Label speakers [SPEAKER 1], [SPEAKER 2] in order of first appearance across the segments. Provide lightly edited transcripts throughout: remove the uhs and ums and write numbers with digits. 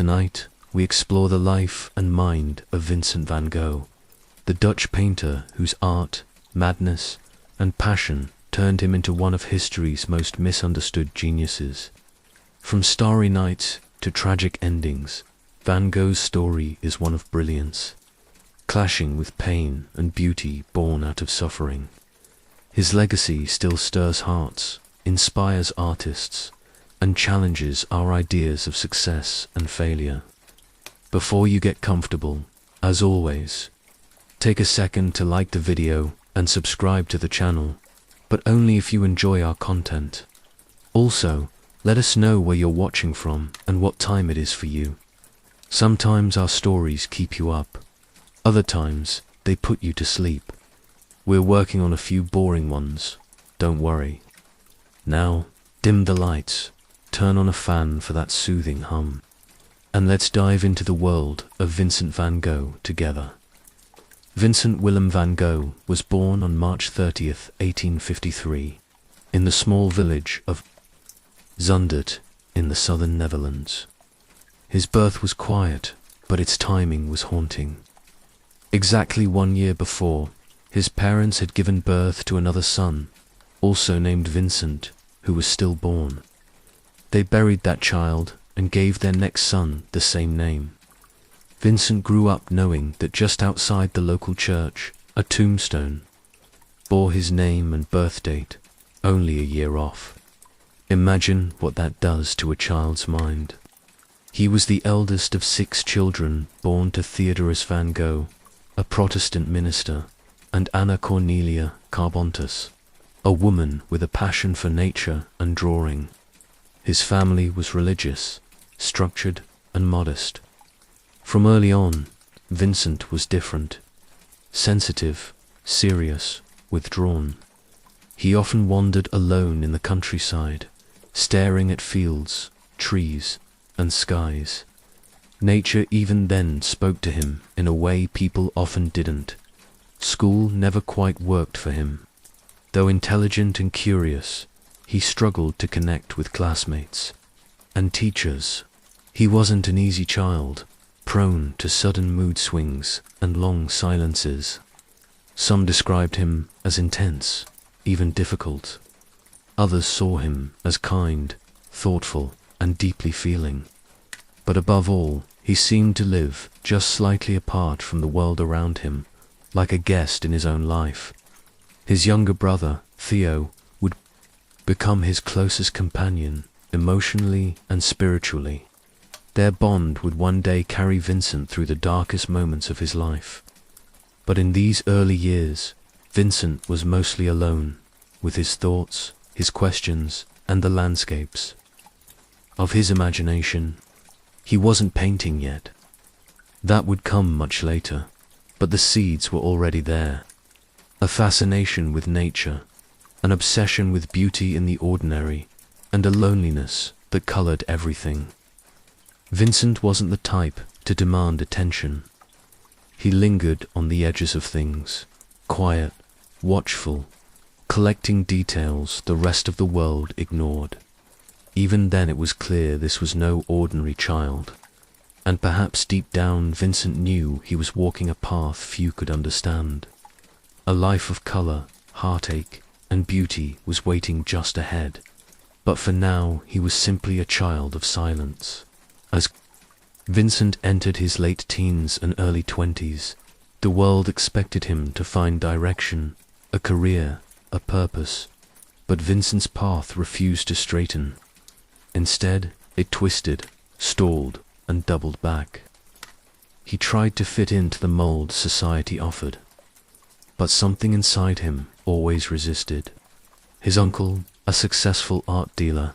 [SPEAKER 1] Tonight, we explore the life and mind of Vincent van Gogh, the Dutch painter whose art, madness, and passion turned him into one of history's most misunderstood geniuses. From starry nights to tragic endings, Van Gogh's story is one of brilliance, clashing with pain and beauty born out of suffering. His legacy still stirs hearts, inspires artists, and challenges our ideas of success and failure. Before you get comfortable, as always, take a second to like the video and subscribe to the channel, but only if you enjoy our content. Also, let us know where you're watching from and what time it is for you. Sometimes our stories keep you up, other times they put you to sleep. We're working on a few boring ones, don't worry. Now, dim the lights, turn on a fan for that soothing hum, and let's dive into the world of Vincent van Gogh together. Vincent Willem van Gogh was born on March 30th, 1853, in the small village of Zundert in the southern Netherlands. His birth was quiet, but its timing was haunting. Exactly 1 year before, his parents had given birth to another son, also named Vincent, who was stillborn. They buried that child and gave their next son the same name. Vincent grew up knowing that just outside the local church, a tombstone bore his name and birth date, only a year off. Imagine what that does to a child's mind. He was the eldest of 6 children born to Theodorus van Gogh, a Protestant minister, and Anna Cornelia Carbontus, a woman with a passion for nature and drawing. His family was religious, structured, and modest. From early on, Vincent was different, sensitive, serious, withdrawn. He often wandered alone in the countryside, staring at fields, trees, and skies. Nature even then spoke to him in a way people often didn't. School never quite worked for him. Though intelligent and curious, he struggled to connect with classmates and teachers. He wasn't an easy child, prone to sudden mood swings and long silences. Some described him as intense, even difficult. Others saw him as kind, thoughtful, and deeply feeling. But above all, he seemed to live just slightly apart from the world around him, like a guest in his own life. His younger brother, Theo, would become his closest companion, emotionally and spiritually. Their bond would one day carry Vincent through the darkest moments of his life. But in these early years, Vincent was mostly alone, with his thoughts, his questions, and the landscapes of his imagination. He wasn't painting yet. That would come much later, but the seeds were already there. A fascination with nature, an obsession with beauty in the ordinary, and a loneliness that colored everything. Vincent wasn't the type to demand attention. He lingered on the edges of things, quiet, watchful, collecting details the rest of the world ignored. Even then it was clear this was no ordinary child, and perhaps deep down Vincent knew he was walking a path few could understand. A life of color, heartache, and beauty was waiting just ahead, but for now he was simply a child of silence. As Vincent entered his late teens and early 20s, the world expected him to find direction, a career, a purpose, but Vincent's path refused to straighten. Instead, it twisted, stalled, and doubled back. He tried to fit into the mold society offered, but something inside him always resisted. His uncle, a successful art dealer,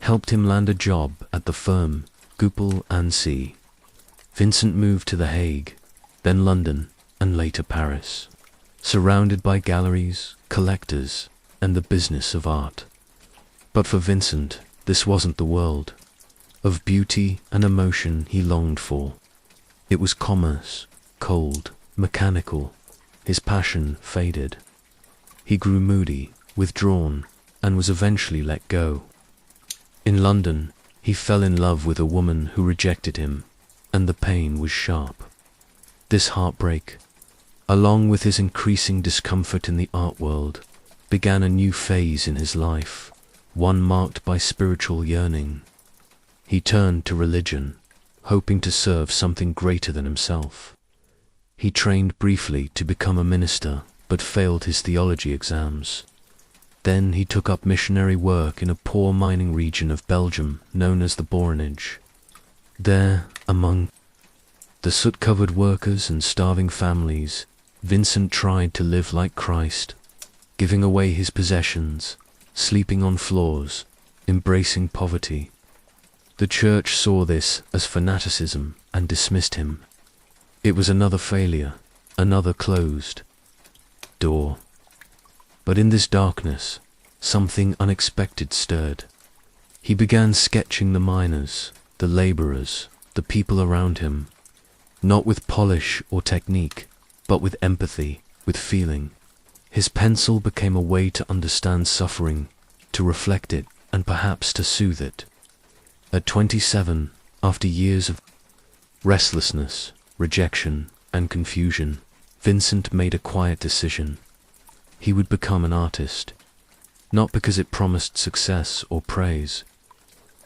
[SPEAKER 1] helped him land a job at the firm Goupil & C. Vincent moved to The Hague, then London, and later Paris, surrounded by galleries, collectors, and the business of art. But for Vincent, this wasn't the world of beauty and emotion he longed for. It was commerce, cold, mechanical. His passion faded. He grew moody, withdrawn, and was eventually let go. In London, He fell in love with a woman who rejected him, and the pain was sharp. This heartbreak, along with his increasing discomfort in the art world, began a new phase in his life, one marked by spiritual yearning. He turned to religion, hoping to serve something greater than himself. He trained briefly to become a minister, but failed his theology exams. Then he took up missionary work in a poor mining region of Belgium known as the Borinage. There, among the soot-covered workers and starving families, Vincent tried to live like Christ, giving away his possessions, sleeping on floors, embracing poverty. The church saw this as fanaticism and dismissed him. It was another failure, another closed door. But in this darkness, something unexpected stirred. He began sketching the miners, the laborers, the people around him, not with polish or technique, but with empathy, with feeling. His pencil became a way to understand suffering, to reflect it, and perhaps to soothe it. At 27, after years of restlessness, rejection, and confusion, Vincent made a quiet decision. He would become an artist, not because it promised success or praise.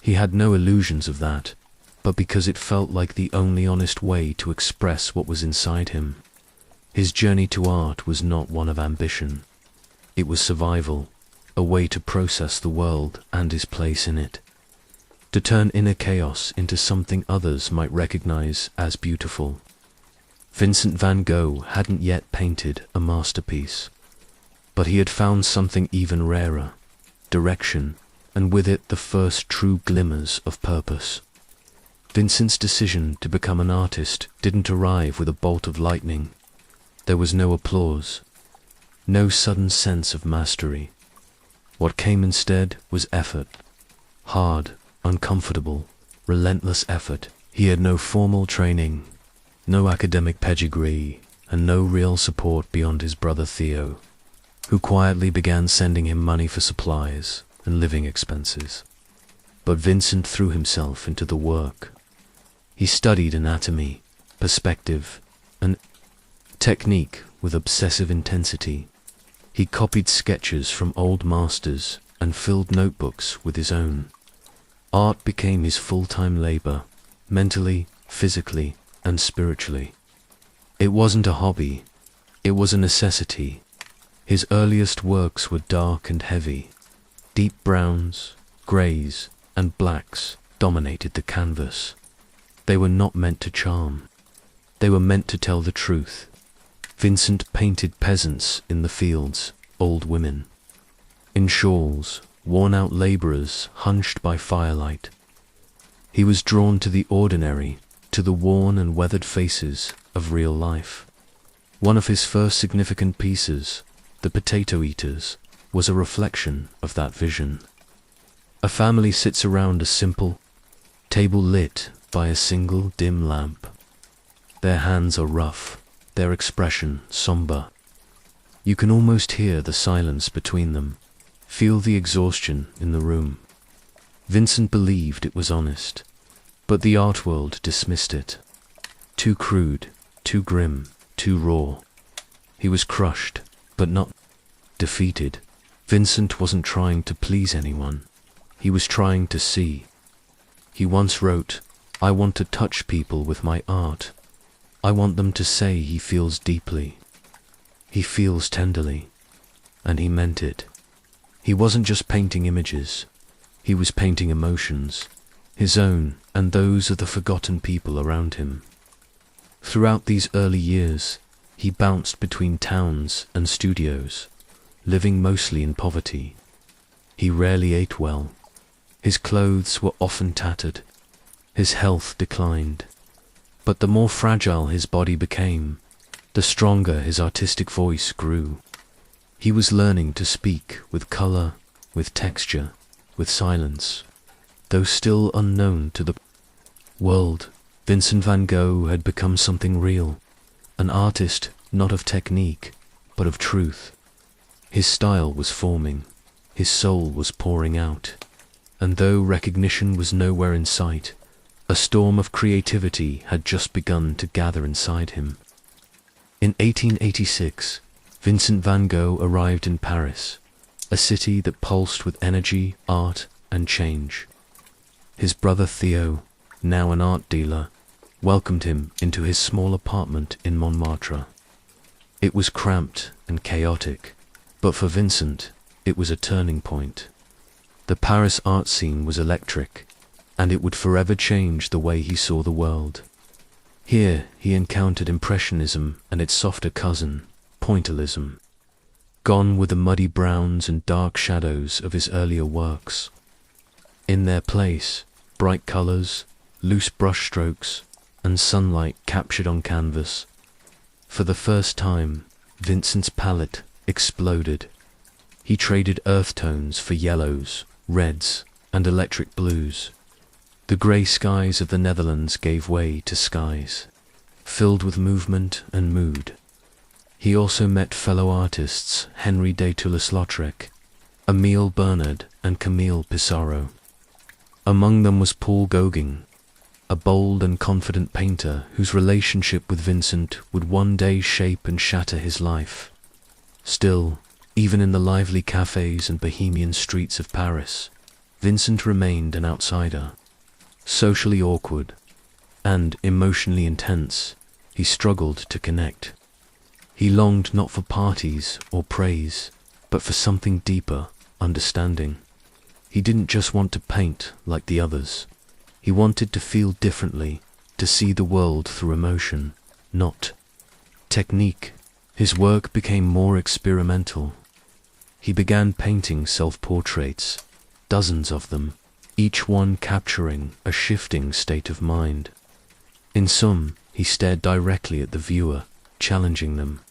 [SPEAKER 1] He had no illusions of that, but because it felt like the only honest way to express what was inside him. His journey to art was not one of ambition. It was survival, a way to process the world and his place in it, to turn inner chaos into something others might recognize as beautiful. Vincent van Gogh hadn't yet painted a masterpiece, but he had found something even rarer, direction, and with it the first true glimmers of purpose. Vincent's decision to become an artist didn't arrive with a bolt of lightning. There was no applause, no sudden sense of mastery. What came instead was effort, hard, uncomfortable, relentless effort. He had no formal training, no academic pedigree, and no real support beyond his brother Theo, who quietly began sending him money for supplies and living expenses. But Vincent threw himself into the work. He studied anatomy, perspective, and technique with obsessive intensity. He copied sketches from old masters and filled notebooks with his own. Art became his full-time labor, mentally, physically, and spiritually. It wasn't a hobby, it was a necessity. His earliest works were dark and heavy. Deep browns, greys, and blacks dominated the canvas. They were not meant to charm. They were meant to tell the truth. Vincent painted peasants in the fields, old women, in shawls, worn-out laborers hunched by firelight. He was drawn to the ordinary, to the worn and weathered faces of real life. One of his first significant pieces, The Potato Eaters, was a reflection of that vision. A family sits around a simple table lit by a single dim lamp. Their hands are rough, their expression somber. You can almost hear the silence between them, feel the exhaustion in the room. Vincent believed it was honest, but the art world dismissed it. Too crude, too grim, too raw. He was crushed, but not defeated. Vincent wasn't trying to please anyone. He was trying to see. He once wrote, "I want to touch people with my art. I want them to say he feels deeply. He feels tenderly." And he meant it. He wasn't just painting images. He was painting emotions, his own and those of the forgotten people around him. Throughout these early years, he bounced between towns and studios, living mostly in poverty. He rarely ate well. His clothes were often tattered. His health declined. But the more fragile his body became, the stronger his artistic voice grew. He was learning to speak with color, with texture, with silence. Though still unknown to the world, Vincent van Gogh had become something real, an artist not of technique, but of truth. His style was forming, his soul was pouring out. and though recognition was nowhere in sight, a storm of creativity had just begun to gather inside him. In 1886, Vincent van Gogh arrived in Paris, a city that pulsed with energy, art, and change. His brother Theo, now an art dealer, welcomed him into his small apartment in Montmartre. It was cramped and chaotic, but for Vincent, it was a turning point. The Paris art scene was electric, and it would forever change the way he saw the world. Here he encountered Impressionism and its softer cousin, Pointillism. Gone were the muddy browns and dark shadows of his earlier works. In their place, bright colors, loose brushstrokes, and sunlight captured on canvas. For the first time, Vincent's palette exploded. He traded earth tones for yellows, reds, and electric blues. The grey skies of the Netherlands gave way to skies, filled with movement and mood. He also met fellow artists Henri de Toulouse-Lautrec, Emile Bernard, and Camille Pissarro. Among them was Paul Gauguin, a bold and confident painter whose relationship with Vincent would one day shape and shatter his life. Still, even in the lively cafes and bohemian streets of Paris, Vincent remained an outsider. Socially awkward and emotionally intense, he struggled to connect. He longed not for parties or praise, but for something deeper, understanding. He didn't just want to paint like the others. He wanted to feel differently, to see the world through emotion, not technique. His work became more experimental. He began painting self-portraits, dozens of them, each one capturing a shifting state of mind. In some, he stared directly at the viewer, challenging them.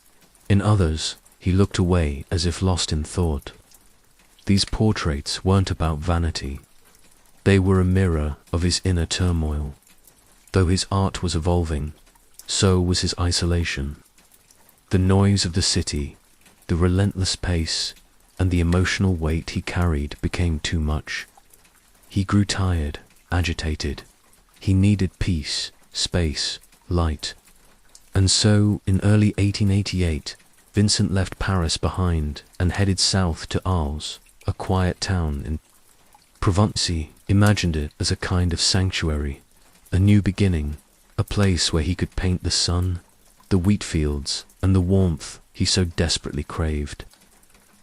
[SPEAKER 1] In others, he looked away as if lost in thought. These portraits weren't about vanity. They were a mirror of his inner turmoil. Though his art was evolving, so was his isolation. The noise of the city, the relentless pace, and the emotional weight he carried became too much. He grew tired, agitated. He needed peace, space, light. And so, in early 1888, Vincent left Paris behind and headed south to Arles, a quiet town in Provence. He imagined it as a kind of sanctuary, a new beginning, a place where he could paint the sun, the wheat fields, and the warmth he so desperately craved.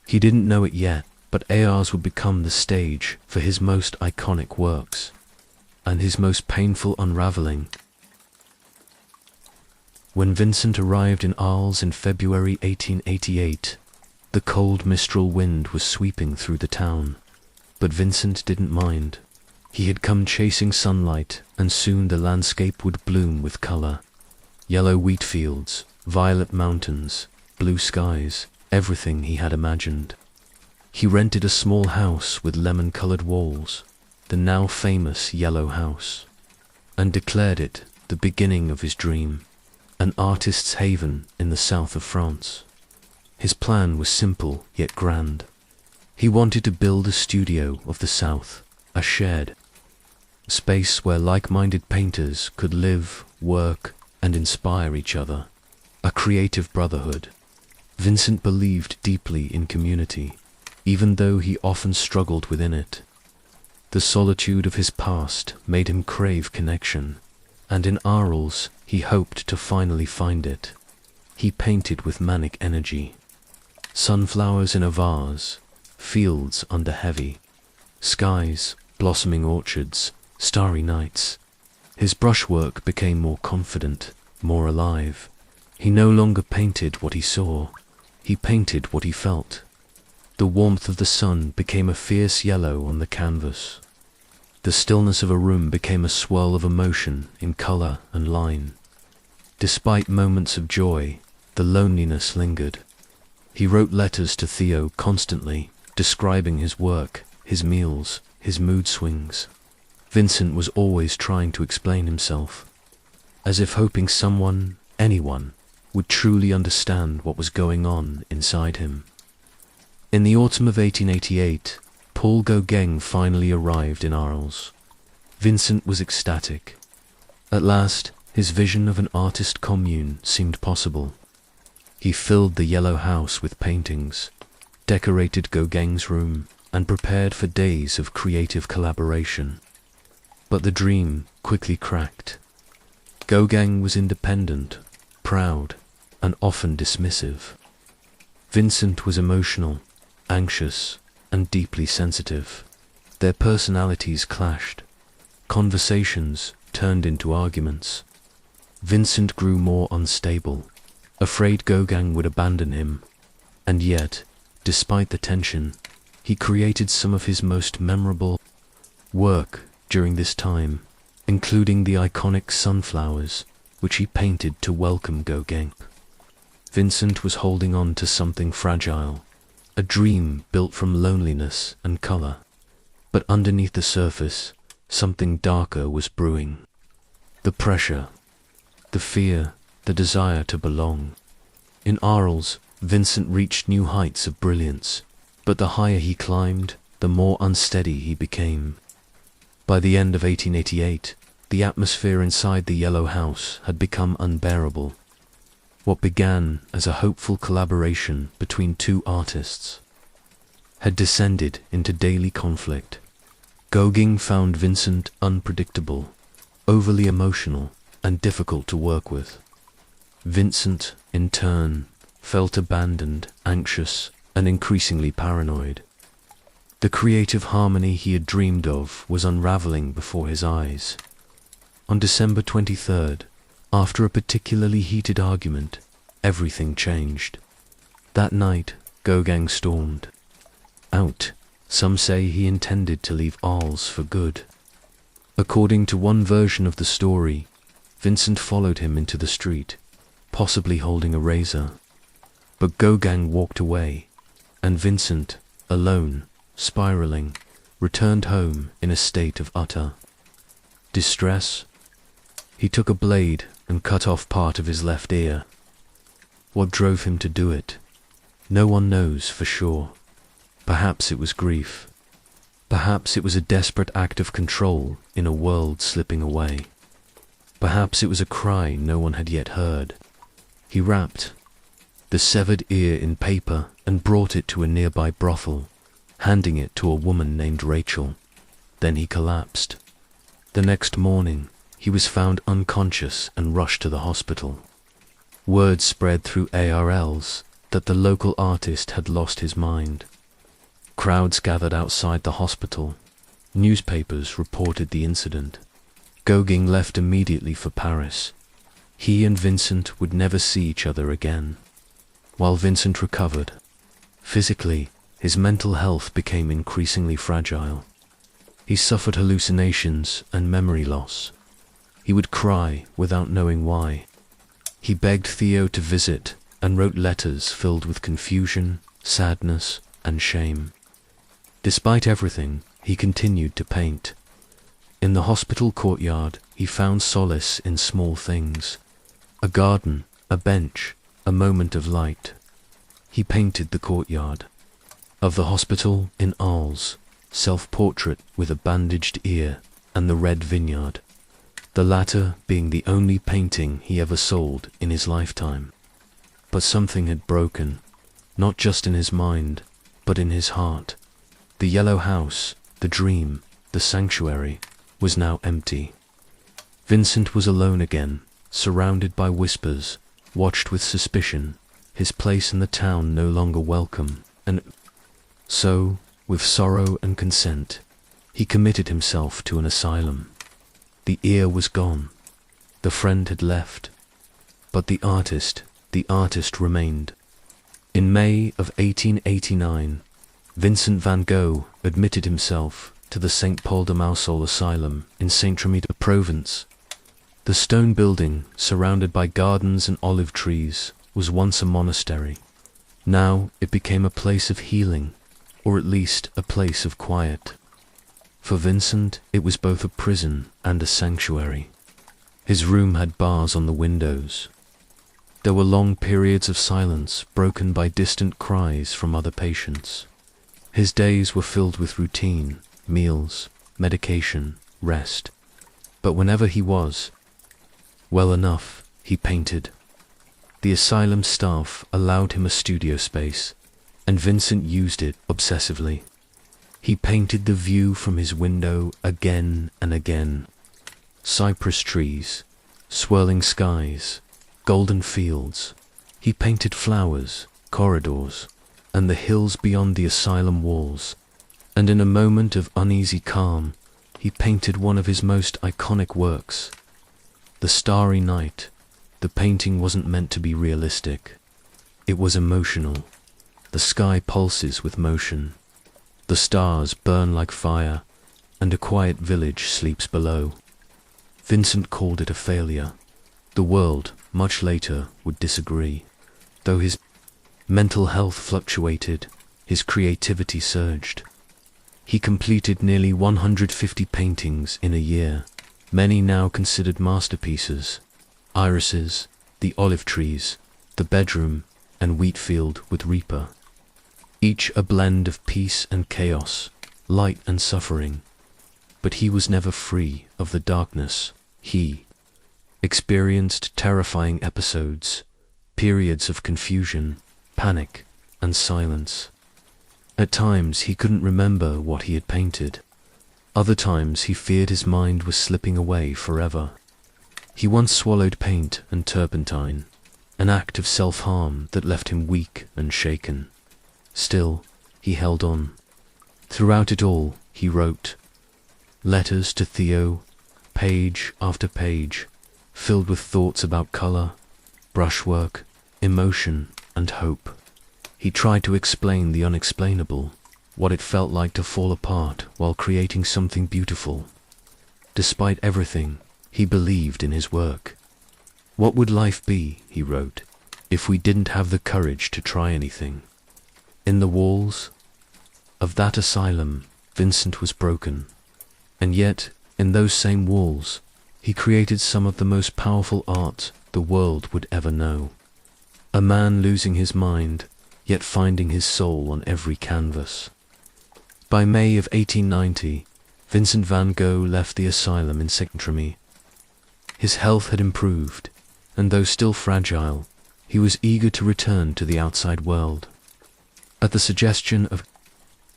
[SPEAKER 1] He didn't know it yet, but Arles would become the stage for his most iconic works, and his most painful unraveling. When Vincent arrived in Arles in February 1888, the cold mistral wind was sweeping through the town, but Vincent didn't mind. He had come chasing sunlight, and soon the landscape would bloom with color. Yellow wheat fields, violet mountains, blue skies, everything he had imagined. He rented a small house with lemon-colored walls, the now famous Yellow House, and declared it the beginning of his dream, an artist's haven in the south of France. His plan was simple yet grand. He wanted to build a studio of the south, a shared space where like-minded painters could live, work, and inspire each other, a creative brotherhood. Vincent believed deeply in community, even though he often struggled within it. The solitude of his past made him crave connection, and in Arles he hoped to finally find it. He painted with manic energy. Sunflowers in a vase, fields under heavy skies, blossoming orchards, starry nights. His brushwork became more confident, more alive. He no longer painted what he saw, he painted what he felt. The warmth of the sun became a fierce yellow on the canvas. The stillness of a room became a swirl of emotion in color and line. Despite moments of joy, the loneliness lingered. He wrote letters to Theo constantly, describing his work, his meals, his mood swings. Vincent was always trying to explain himself, as if hoping someone, anyone, would truly understand what was going on inside him. In the autumn of 1888, Paul Gauguin finally arrived in Arles. Vincent was ecstatic. At last, his vision of an artist commune seemed possible. He filled the yellow house with paintings, decorated Gauguin's room, and prepared for days of creative collaboration. But the dream quickly cracked. Gauguin was independent, proud, and often dismissive. Vincent was emotional, anxious, and deeply sensitive. Their personalities clashed. Conversations turned into arguments. Vincent grew more unstable, afraid Gauguin would abandon him. And yet, despite the tension, he created some of his most memorable work during this time, including the iconic sunflowers, which he painted to welcome Gauguin. Vincent was holding on to something fragile, a dream built from loneliness and color. But underneath the surface, something darker was brewing. The pressure, the fear, the desire to belong. In Arles, Vincent reached new heights of brilliance, but the higher he climbed, the more unsteady he became. By the end of 1888, the atmosphere inside the Yellow House had become unbearable. What began as a hopeful collaboration between two artists had descended into daily conflict. Gauguin found Vincent unpredictable, overly emotional, and difficult to work with. Vincent, in turn, felt abandoned, anxious, and increasingly paranoid. The creative harmony he had dreamed of was unraveling before his eyes. On December 23rd, after a particularly heated argument, everything changed. That night, Gauguin stormed out. Some say he intended to leave Arles for good. According to one version of the story, Vincent followed him into the street, possibly holding a razor. But Gauguin walked away, and Vincent, alone, spiraling, returned home in a state of utter distress. He took a blade and cut off part of his left ear. What drove him to do it? No one knows for sure. Perhaps it was grief. Perhaps it was a desperate act of control in a world slipping away. Perhaps it was a cry no one had yet heard. He wrapped the severed ear in paper and brought it to a nearby brothel, handing it to a woman named Rachel. Then he collapsed. The next morning, he was found unconscious and rushed to the hospital. Word spread through ARLs that the local artist had lost his mind. Crowds gathered outside the hospital. Newspapers reported the incident. Gauguin left immediately for Paris. He and Vincent would never see each other again. While Vincent recovered, physically, his mental health became increasingly fragile. He suffered hallucinations and memory loss. He would cry without knowing why. He begged Theo to visit and wrote letters filled with confusion, sadness, and shame. Despite everything, he continued to paint. In the hospital courtyard, he found solace in small things: a garden, a bench, a moment of light. He painted the courtyard of the hospital in Arles, self-portrait with a bandaged ear, and the red vineyard, the latter being the only painting he ever sold in his lifetime. But something had broken, not just in his mind, but in his heart. The yellow house, the dream, the sanctuary, was now empty. Vincent was alone again, surrounded by whispers, watched with suspicion, his place in the town no longer welcome, and so, with sorrow and consent, he committed himself to an asylum. The ear was gone, the friend had left, but the artist remained. In May of 1889, Vincent van Gogh admitted himself to the St. Paul de Mausole Asylum in Saint-Remy-de-Provence. The stone building, surrounded by gardens and olive trees, was once a monastery. Now it became a place of healing, or at least a place of quiet. For Vincent, it was both a prison and a sanctuary. His room had bars on the windows. There were long periods of silence broken by distant cries from other patients. His days were filled with routine, meals, medication, rest. But whenever he was well enough, he painted. The asylum staff allowed him a studio space, and Vincent used it obsessively. He painted the view from his window again and again. Cypress trees, swirling skies, golden fields. He painted flowers, corridors, and the hills beyond the asylum walls. And in a moment of uneasy calm, he painted one of his most iconic works. The Starry Night. The painting wasn't meant to be realistic. It was emotional. The sky pulses with motion. The stars burn like fire, and a quiet village sleeps below. Vincent called it a failure. The world, much later, would disagree. Though his mental health fluctuated, his creativity surged. He completed nearly 150 paintings in a year, many now considered masterpieces. Irises, the olive trees, the bedroom, and wheat field with reaper. Each a blend of peace and chaos, light and suffering. But he was never free of the darkness. He experienced terrifying episodes, periods of confusion, panic, and silence. At times he couldn't remember what he had painted. Other times he feared his mind was slipping away forever. He once swallowed paint and turpentine, an act of self-harm that left him weak and shaken. Still, he held on. Throughout it all, he wrote letters to Theo, page after page, filled with thoughts about color, brushwork, emotion, and hope. He tried to explain the unexplainable, what it felt like to fall apart while creating something beautiful. Despite everything, he believed in his work. What would life be, he wrote, if we didn't have the courage to try anything? In the walls of that asylum, Vincent was broken. And yet, in those same walls, he created some of the most powerful art the world would ever know. A man losing his mind, yet finding his soul on every canvas. By May of 1890, Vincent van Gogh left the asylum in Saint-Remy. His health had improved, and though still fragile, he was eager to return to the outside world. At the suggestion of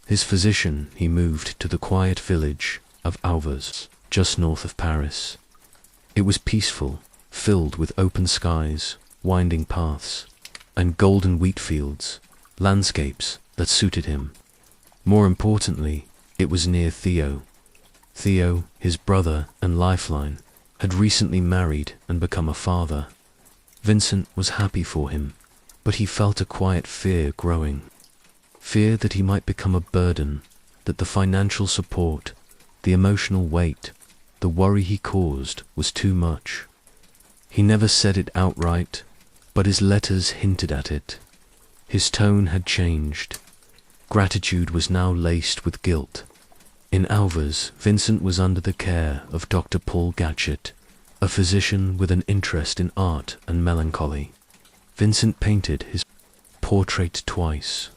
[SPEAKER 1] his physician, he moved to the quiet village of Auvers, just north of Paris. It was peaceful, filled with open skies, winding paths, and golden wheat fields, landscapes that suited him. More importantly, it was near Theo. Theo, his brother and lifeline, had recently married and become a father. Vincent was happy for him, but he felt a quiet fear growing. Fear that he might become a burden, that the financial support, the emotional weight, the worry he caused was too much. He never said it outright, but his letters hinted at it. His tone had changed. Gratitude was now laced with guilt. In Auvers, Vincent was under the care of Dr. Paul Gatchett, a physician with an interest in art and melancholy. Vincent painted his portrait twice.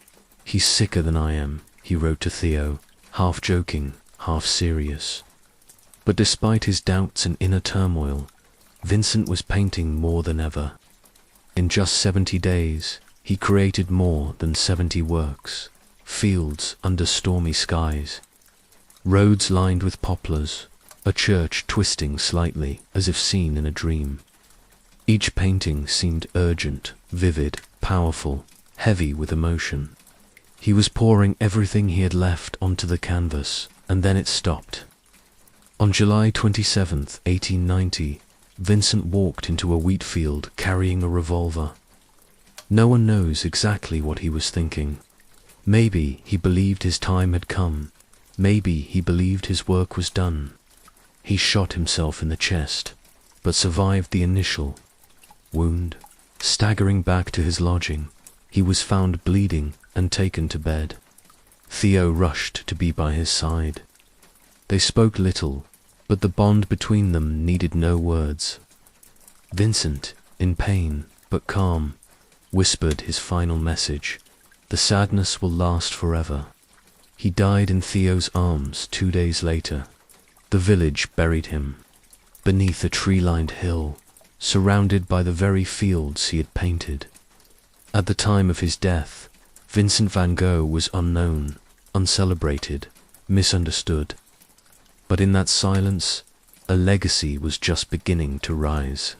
[SPEAKER 1] "He's sicker than I am," he wrote to Theo, half joking, half serious. But despite his doubts and inner turmoil, Vincent was painting more than ever. In just 70 days, he created more than 70 works. Fields under stormy skies, roads lined with poplars, a church twisting slightly as if seen in a dream. Each painting seemed urgent, vivid, powerful, heavy with emotion. He was pouring everything he had left onto the canvas, and then it stopped. On July 27th, 1890, Vincent walked into a wheat field carrying a revolver. No one knows exactly what he was thinking. Maybe he believed his time had come. Maybe he believed his work was done. He shot himself in the chest, but survived the initial wound. Staggering back to his lodging, he was found bleeding and taken to bed. Theo rushed to be by his side. They spoke little, but the bond between them needed no words. Vincent, in pain but calm, whispered his final message: "The sadness will last forever." He died in Theo's arms 2 days later. The village buried him beneath a tree-lined hill, surrounded by the very fields he had painted. At the time of his death, Vincent van Gogh was unknown, uncelebrated, misunderstood. But in that silence, a legacy was just beginning to rise.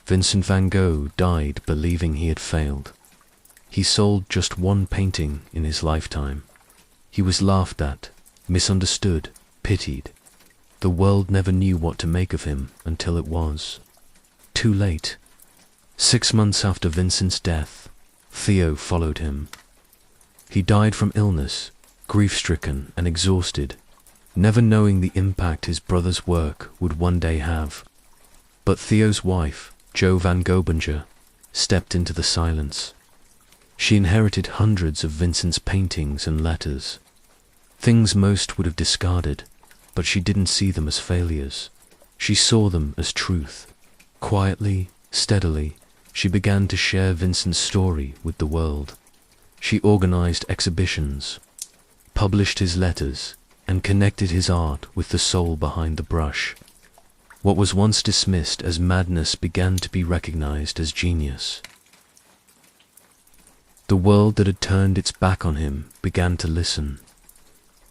[SPEAKER 1] Vincent van Gogh died believing he had failed. He sold just one painting in his lifetime. He was laughed at, misunderstood, pitied. The world never knew what to make of him until it was too late. 6 months after Vincent's death, Theo followed him. He died from illness, grief-stricken and exhausted, never knowing the impact his brother's work would one day have. But Theo's wife, Jo van Gobinger, stepped into the silence. She inherited hundreds of Vincent's paintings and letters, things most would have discarded, but she didn't see them as failures. She saw them as truth. Quietly, steadily, she began to share Vincent's story with the world. She organized exhibitions, published his letters, and connected his art with the soul behind the brush. What was once dismissed as madness began to be recognized as genius. The world that had turned its back on him began to listen.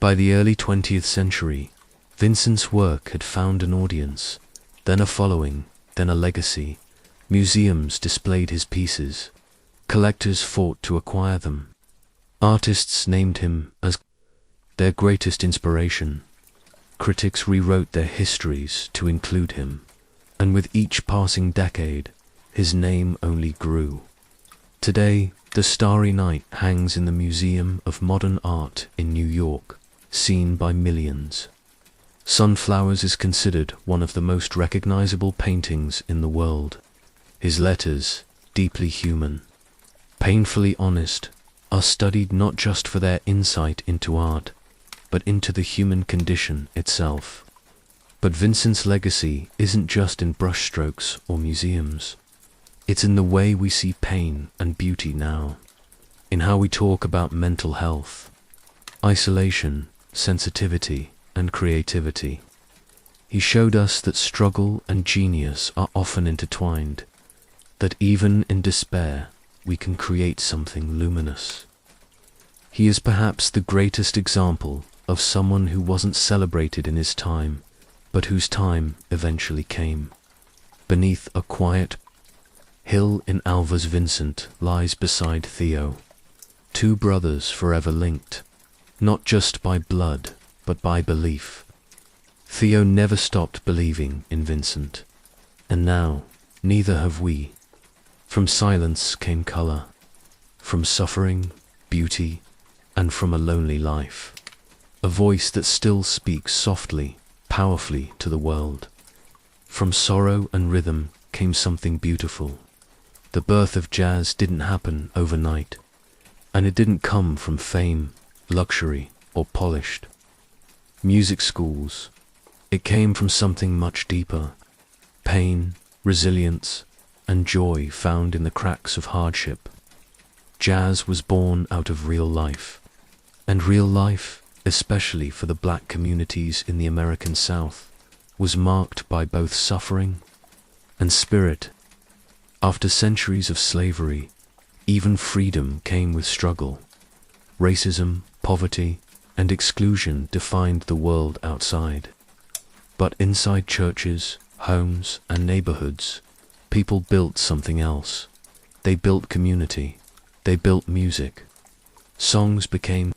[SPEAKER 1] By the early 20th century, Vincent's work had found an audience, then a following, then a legacy. Museums displayed his pieces. Collectors fought to acquire them. Artists named him as their greatest inspiration. Critics rewrote their histories to include him, and with each passing decade, his name only grew. Today, the Starry Night hangs in the Museum of Modern Art in New York, seen by millions. Sunflowers is considered one of the most recognizable paintings in the world. His letters, deeply human, painfully honest, are studied not just for their insight into art, but into the human condition itself. But Vincent's legacy isn't just in brushstrokes or museums. It's in the way we see pain and beauty now, in how we talk about mental health, isolation, sensitivity, and creativity. He showed us that struggle and genius are often intertwined, that even in despair we can create something luminous. He is perhaps the greatest example of someone who wasn't celebrated in his time, but whose time eventually came. Beneath a quiet hill in Alva's, Vincent lies beside Theo, two brothers forever linked, not just by blood, but by belief. Theo never stopped believing in Vincent, and now neither have we. From silence came color, from suffering, beauty, and from a lonely life. A voice that still speaks softly, powerfully to the world. From sorrow and rhythm came something beautiful. The birth of jazz didn't happen overnight, and it didn't come from fame, luxury, or polished music schools. It came from something much deeper: pain, resilience, and joy found in the cracks of hardship. Jazz was born out of real life, and real life, especially for the black communities in the American South, was marked by both suffering and spirit. After centuries of slavery, even freedom came with struggle. Racism, poverty, and exclusion defined the world outside. But inside churches, homes, and neighborhoods, people built something else. They built community. They built music. Songs became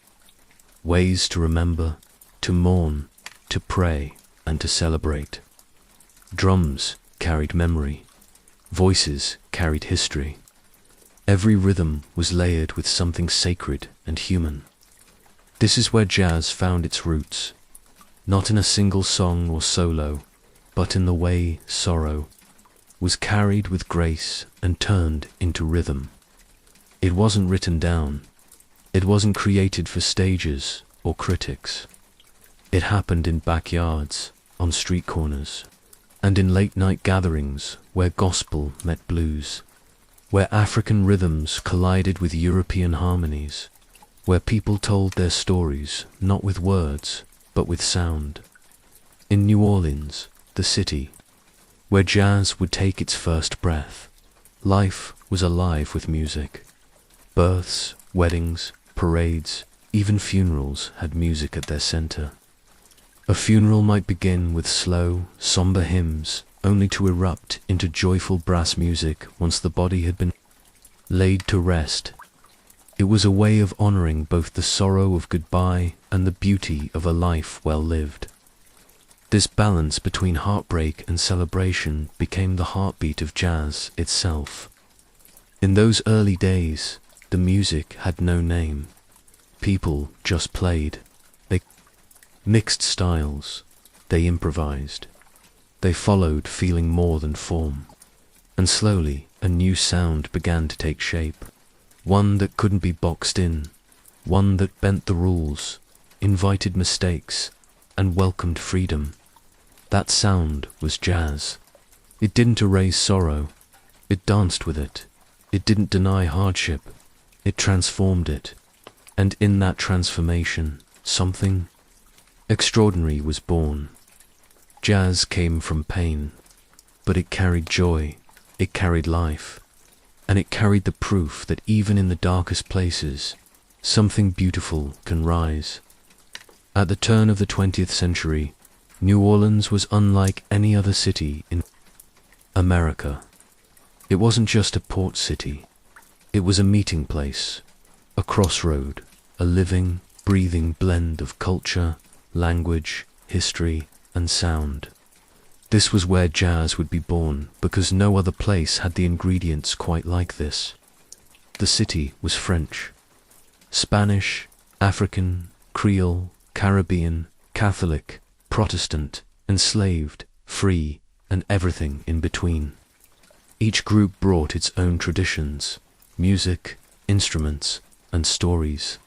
[SPEAKER 1] ways to remember, to mourn, to pray, and to celebrate. Drums carried memory. Voices carried history. Every rhythm was layered with something sacred and human. This is where jazz found its roots, not in a single song or solo, but in the way sorrow was carried with grace and turned into rhythm. It wasn't written down. It wasn't created for stages or critics. It happened in backyards, on street corners, and in late-night gatherings where gospel met blues, where African rhythms collided with European harmonies, where people told their stories not with words, but with sound. In New Orleans, the city, where jazz would take its first breath, life was alive with music. Births, weddings, parades, even funerals had music at their center. A funeral might begin with slow, somber hymns, only to erupt into joyful brass music once the body had been laid to rest. It was a way of honoring both the sorrow of goodbye and the beauty of a life well lived. This balance between heartbreak and celebration became the heartbeat of jazz itself. In those early days, the music had no name. People just played. They mixed styles. They improvised. They followed feeling more than form. And slowly, a new sound began to take shape. One that couldn't be boxed in. One that bent the rules, invited mistakes, and welcomed freedom. That sound was jazz. It didn't erase sorrow. It danced with it. It didn't deny hardship. It transformed it. And in that transformation, something extraordinary was born. Jazz came from pain, but it carried joy, it carried life, and it carried the proof that even in the darkest places, something beautiful can rise. At the turn of the 20th century, New Orleans was unlike any other city in America. It wasn't just a port city. It was a meeting place, a crossroad, a living, breathing blend of culture, language, history, and sound. This was where jazz would be born, because no other place had the ingredients quite like this. The city was French, Spanish, African, Creole, Caribbean, Catholic, Protestant, enslaved, free, and everything in between. Each group brought its own traditions, music, instruments, and stories.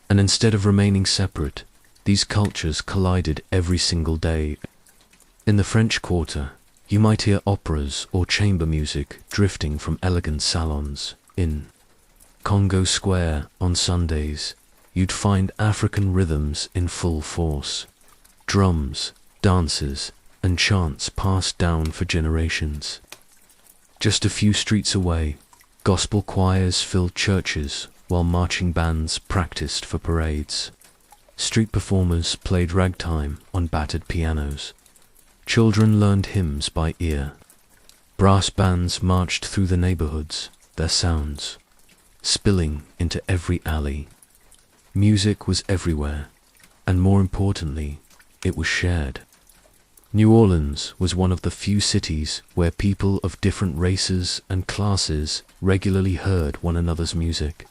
[SPEAKER 1] And instead of remaining separate, these cultures collided every single day. In the French Quarter, you might hear operas or chamber music drifting from elegant salons. In Congo Square on Sundays, you'd find African rhythms in full force. Drums, dances, and chants passed down for generations. Just a few streets away, gospel choirs filled churches while marching bands practiced for parades. Street performers played ragtime on battered pianos. Children learned hymns by ear. Brass bands marched through the neighborhoods, their sounds spilling into every alley. Music was everywhere, and more importantly, it was shared. New Orleans was one of the few cities where people of different races and classes regularly heard one another's music.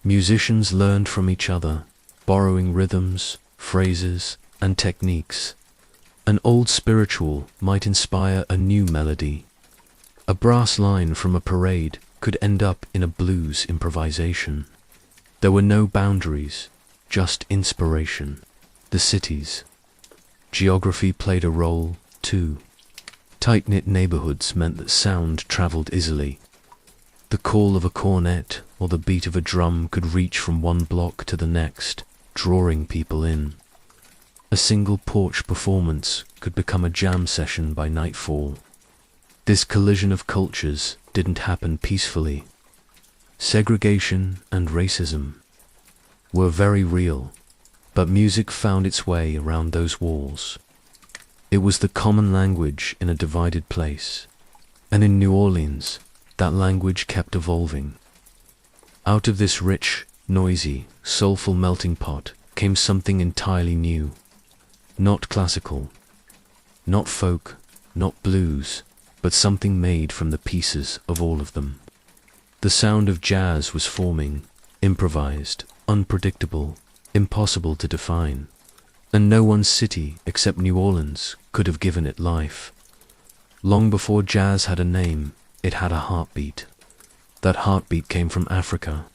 [SPEAKER 1] Musicians learned from each other, borrowing rhythms, phrases, and techniques. An old spiritual might inspire a new melody. A brass line from a parade could end up in a blues improvisation. There were no boundaries, just inspiration. The cities. Geography played a role, too. Tight-knit neighborhoods meant that sound traveled easily. The call of a cornet or the beat of a drum could reach from one block to the next, drawing people in. A single porch performance could become a jam session by nightfall. This collision of cultures didn't happen peacefully. Segregation and racism were very real, but music found its way around those walls. It was the common language in a divided place, and in New Orleans, that language kept evolving. Out of this rich, noisy, soulful melting pot came something entirely new. Not classical, not folk, not blues, but something made from the pieces of all of them. The sound of jazz was forming, improvised, unpredictable, impossible to define, and no one city except New Orleans could have given it life. Long before jazz had a name, it had a heartbeat. That heartbeat came from Africa,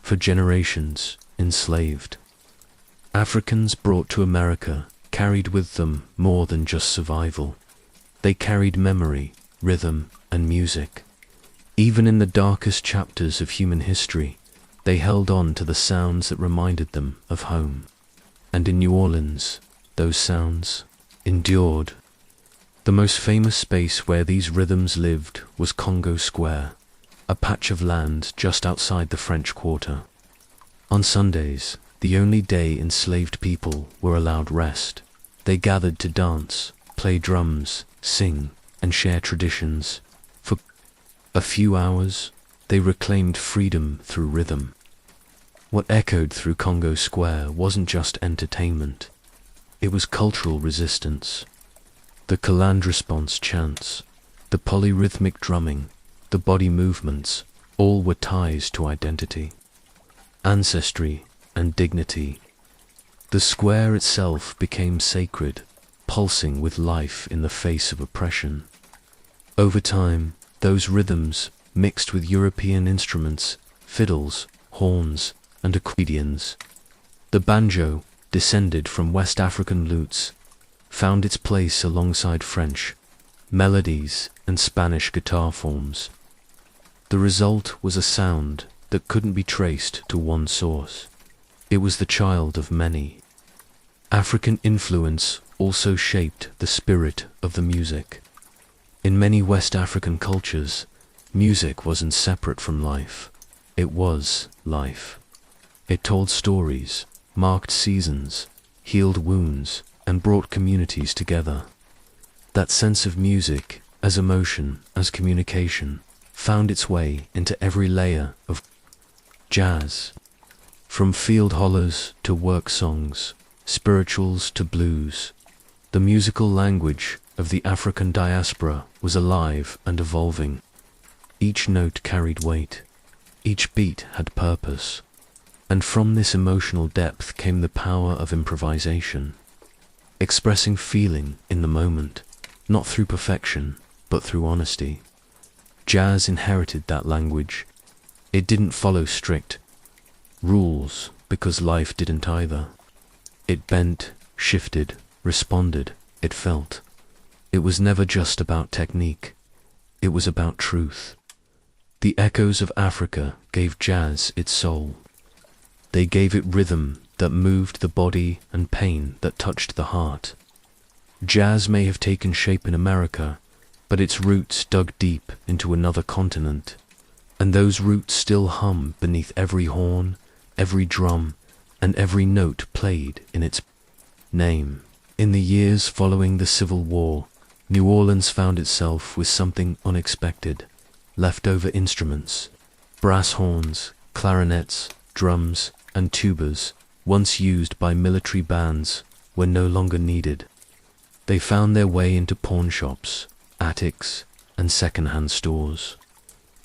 [SPEAKER 1] for generations enslaved. Africans brought to America carried with them more than just survival. They carried memory, rhythm, and music. Even in the darkest chapters of human history, They held on to the sounds that reminded them of home. And in New Orleans, those sounds endured. The most famous space where these rhythms lived was Congo Square, a patch of land just outside the French Quarter. On Sundays, the only day enslaved people were allowed rest, they gathered to dance, play drums, sing, and share traditions. For a few hours, they reclaimed freedom through rhythm. What echoed through Congo Square wasn't just entertainment, it was cultural resistance. The Kaland response chants, the polyrhythmic drumming, the body movements, all were ties to identity, ancestry, and dignity. The square itself became sacred, pulsing with life in the face of oppression. Over time, those rhythms, mixed with European instruments, fiddles, horns, and accordions, the banjo, descended from West African lutes, found its place alongside French melodies and Spanish guitar forms. The result was a sound that couldn't be traced to one source. It was the child of many. African influence also shaped the spirit of the music. In many West African cultures, music wasn't separate from life. It was life. It told stories, marked seasons, healed wounds, and brought communities together. That sense of music, as emotion, as communication, found its way into every layer of jazz. From field hollers to work songs, spirituals to blues, the musical language of the African diaspora was alive and evolving. Each note carried weight, each beat had purpose, and from this emotional depth came the power of improvisation, expressing feeling in the moment, not through perfection, but through honesty. Jazz inherited that language. It didn't follow strict rules because life didn't either. It bent, shifted, responded, it felt. It was never just about technique. It was about truth. The echoes of Africa gave jazz its soul. They gave it rhythm that moved the body and pain that touched the heart. Jazz may have taken shape in America, but its roots dug deep into another continent, and those roots still hum beneath every horn, every drum, and every note played in its name. In the years following the Civil War, New Orleans found itself with something unexpected: leftover instruments, brass horns, clarinets, drums, and tubas, once used by military bands, were no longer needed. They found their way into pawn shops, attics, and second-hand stores,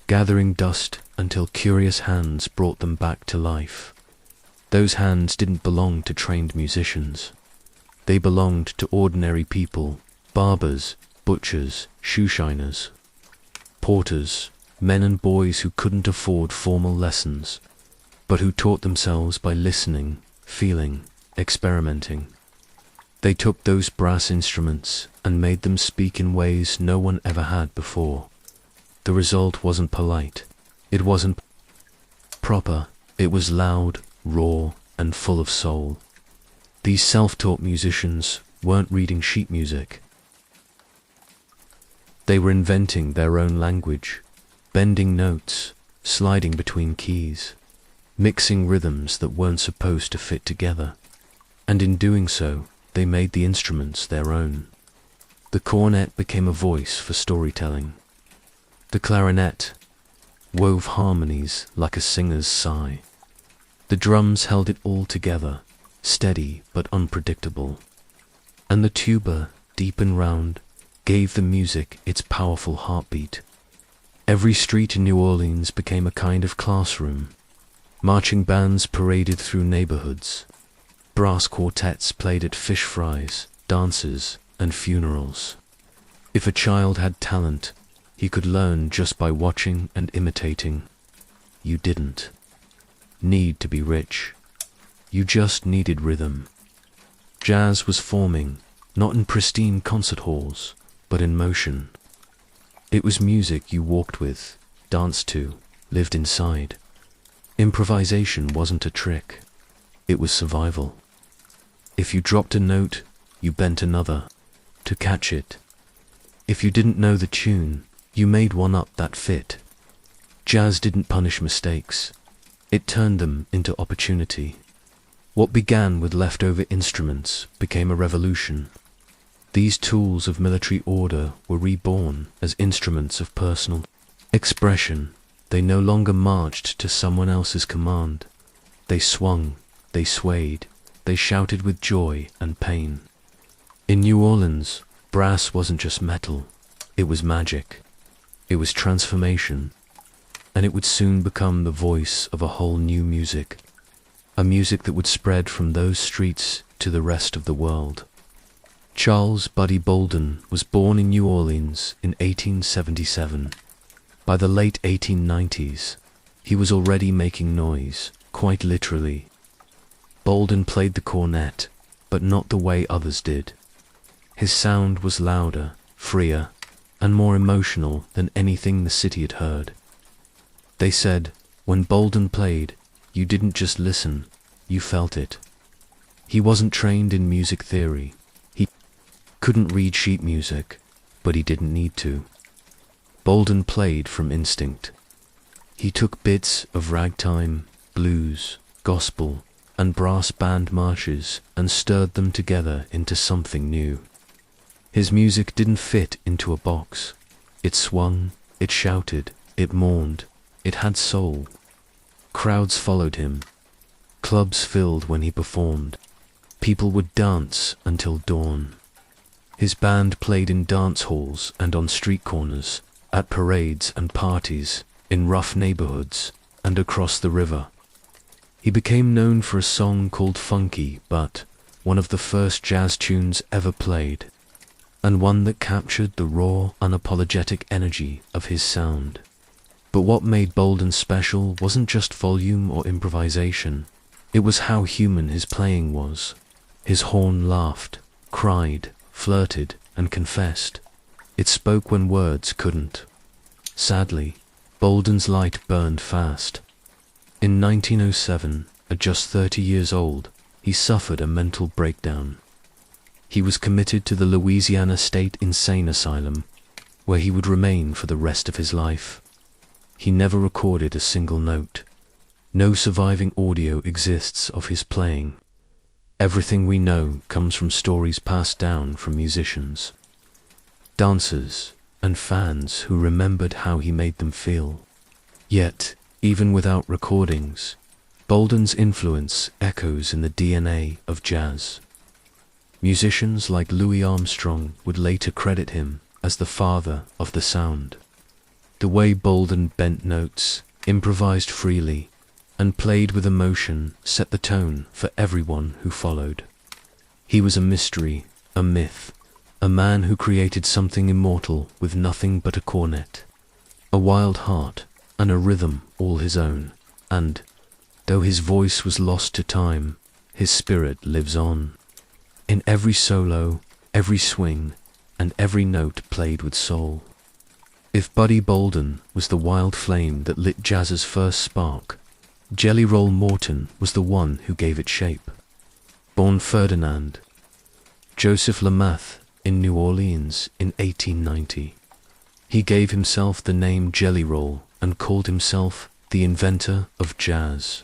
[SPEAKER 1] gathering dust until curious hands brought them back to life. Those hands didn't belong to trained musicians. They belonged to ordinary people: barbers, butchers, shoeshiners, porters, men and boys who couldn't afford formal lessons, but who taught themselves by listening, feeling, experimenting. They took those brass instruments and made them speak in ways no one ever had before. The result wasn't polite. It wasn't proper. It was loud, raw, and full of soul. These self-taught musicians weren't reading sheet music. They were inventing their own language, bending notes, sliding between keys, mixing rhythms that weren't supposed to fit together. And in doing so, they made the instruments their own. The cornet became a voice for storytelling. The clarinet wove harmonies like a singer's sigh. The drums held it all together, steady but unpredictable. And the tuba, deep and round, gave the music its powerful heartbeat. Every street in New Orleans became a kind of classroom. Marching bands paraded through neighborhoods. Brass quartets played at fish fries, dances, and funerals. If a child had talent, he could learn just by watching and imitating. You didn't need to be rich. You just needed rhythm. Jazz was forming, not in pristine concert halls, but in motion. It was music you walked with, danced to, lived inside. Improvisation wasn't a trick, it was survival. If you dropped a note, you bent another to catch it. If you didn't know the tune, you made one up that fit. Jazz didn't punish mistakes, it turned them into opportunity. What began with leftover instruments became a revolution. These tools of military order were reborn as instruments of personal expression. They no longer marched to someone else's command. They swung, they swayed, they shouted with joy and pain. In New Orleans, brass wasn't just metal, it was magic. It was transformation, and it would soon become the voice of a whole new music. A music that would spread from those streets to the rest of the world. Charles Buddy Bolden was born in New Orleans in 1877. By the late 1890s, he was already making noise, quite literally. Bolden played the cornet, but not the way others did. His sound was louder, freer, and more emotional than anything the city had heard. They said, when Bolden played, you didn't just listen, you felt it. He wasn't trained in music theory. He couldn't read sheet music, but he didn't need to. Bolden played from instinct. He took bits of ragtime, blues, gospel, and brass band marches and stirred them together into something new. His music didn't fit into a box. It swung, it shouted, it mourned, it had soul. Crowds followed him. Clubs filled when he performed. People would dance until dawn. His band played in dance halls and on street corners, at parades and parties, in rough neighborhoods, and across the river. He became known for a song called Funky But, one of the first jazz tunes ever played, and one that captured the raw, unapologetic energy of his sound. But what made Bolden special wasn't just volume or improvisation, it was how human his playing was. His horn laughed, cried, flirted, and confessed. It spoke when words couldn't. Sadly, Bolden's light burned fast. In 1907, at just 30 years old, he suffered a mental breakdown. He was committed to the Louisiana State Insane Asylum, where he would remain for the rest of his life. He never recorded a single note. No surviving audio exists of his playing. Everything we know comes from stories passed down from musicians, dancers, and fans who remembered how he made them feel. Yet, even without recordings, Bolden's influence echoes in the DNA of jazz. Musicians like Louis Armstrong would later credit him as the father of the sound. The way Bolden bent notes, improvised freely, and played with emotion set the tone for everyone who followed. He was a mystery, a myth, a man who created something immortal with nothing but a cornet, a wild heart, and a rhythm all his own. And, though his voice was lost to time, his spirit lives on. In every solo, every swing, and every note played with soul. If Buddy Bolden was the wild flame that lit jazz's first spark, Jelly Roll Morton was the one who gave it shape. Born Ferdinand Joseph Lamath in New Orleans in 1890, he gave himself the name Jelly Roll and called himself the inventor of jazz.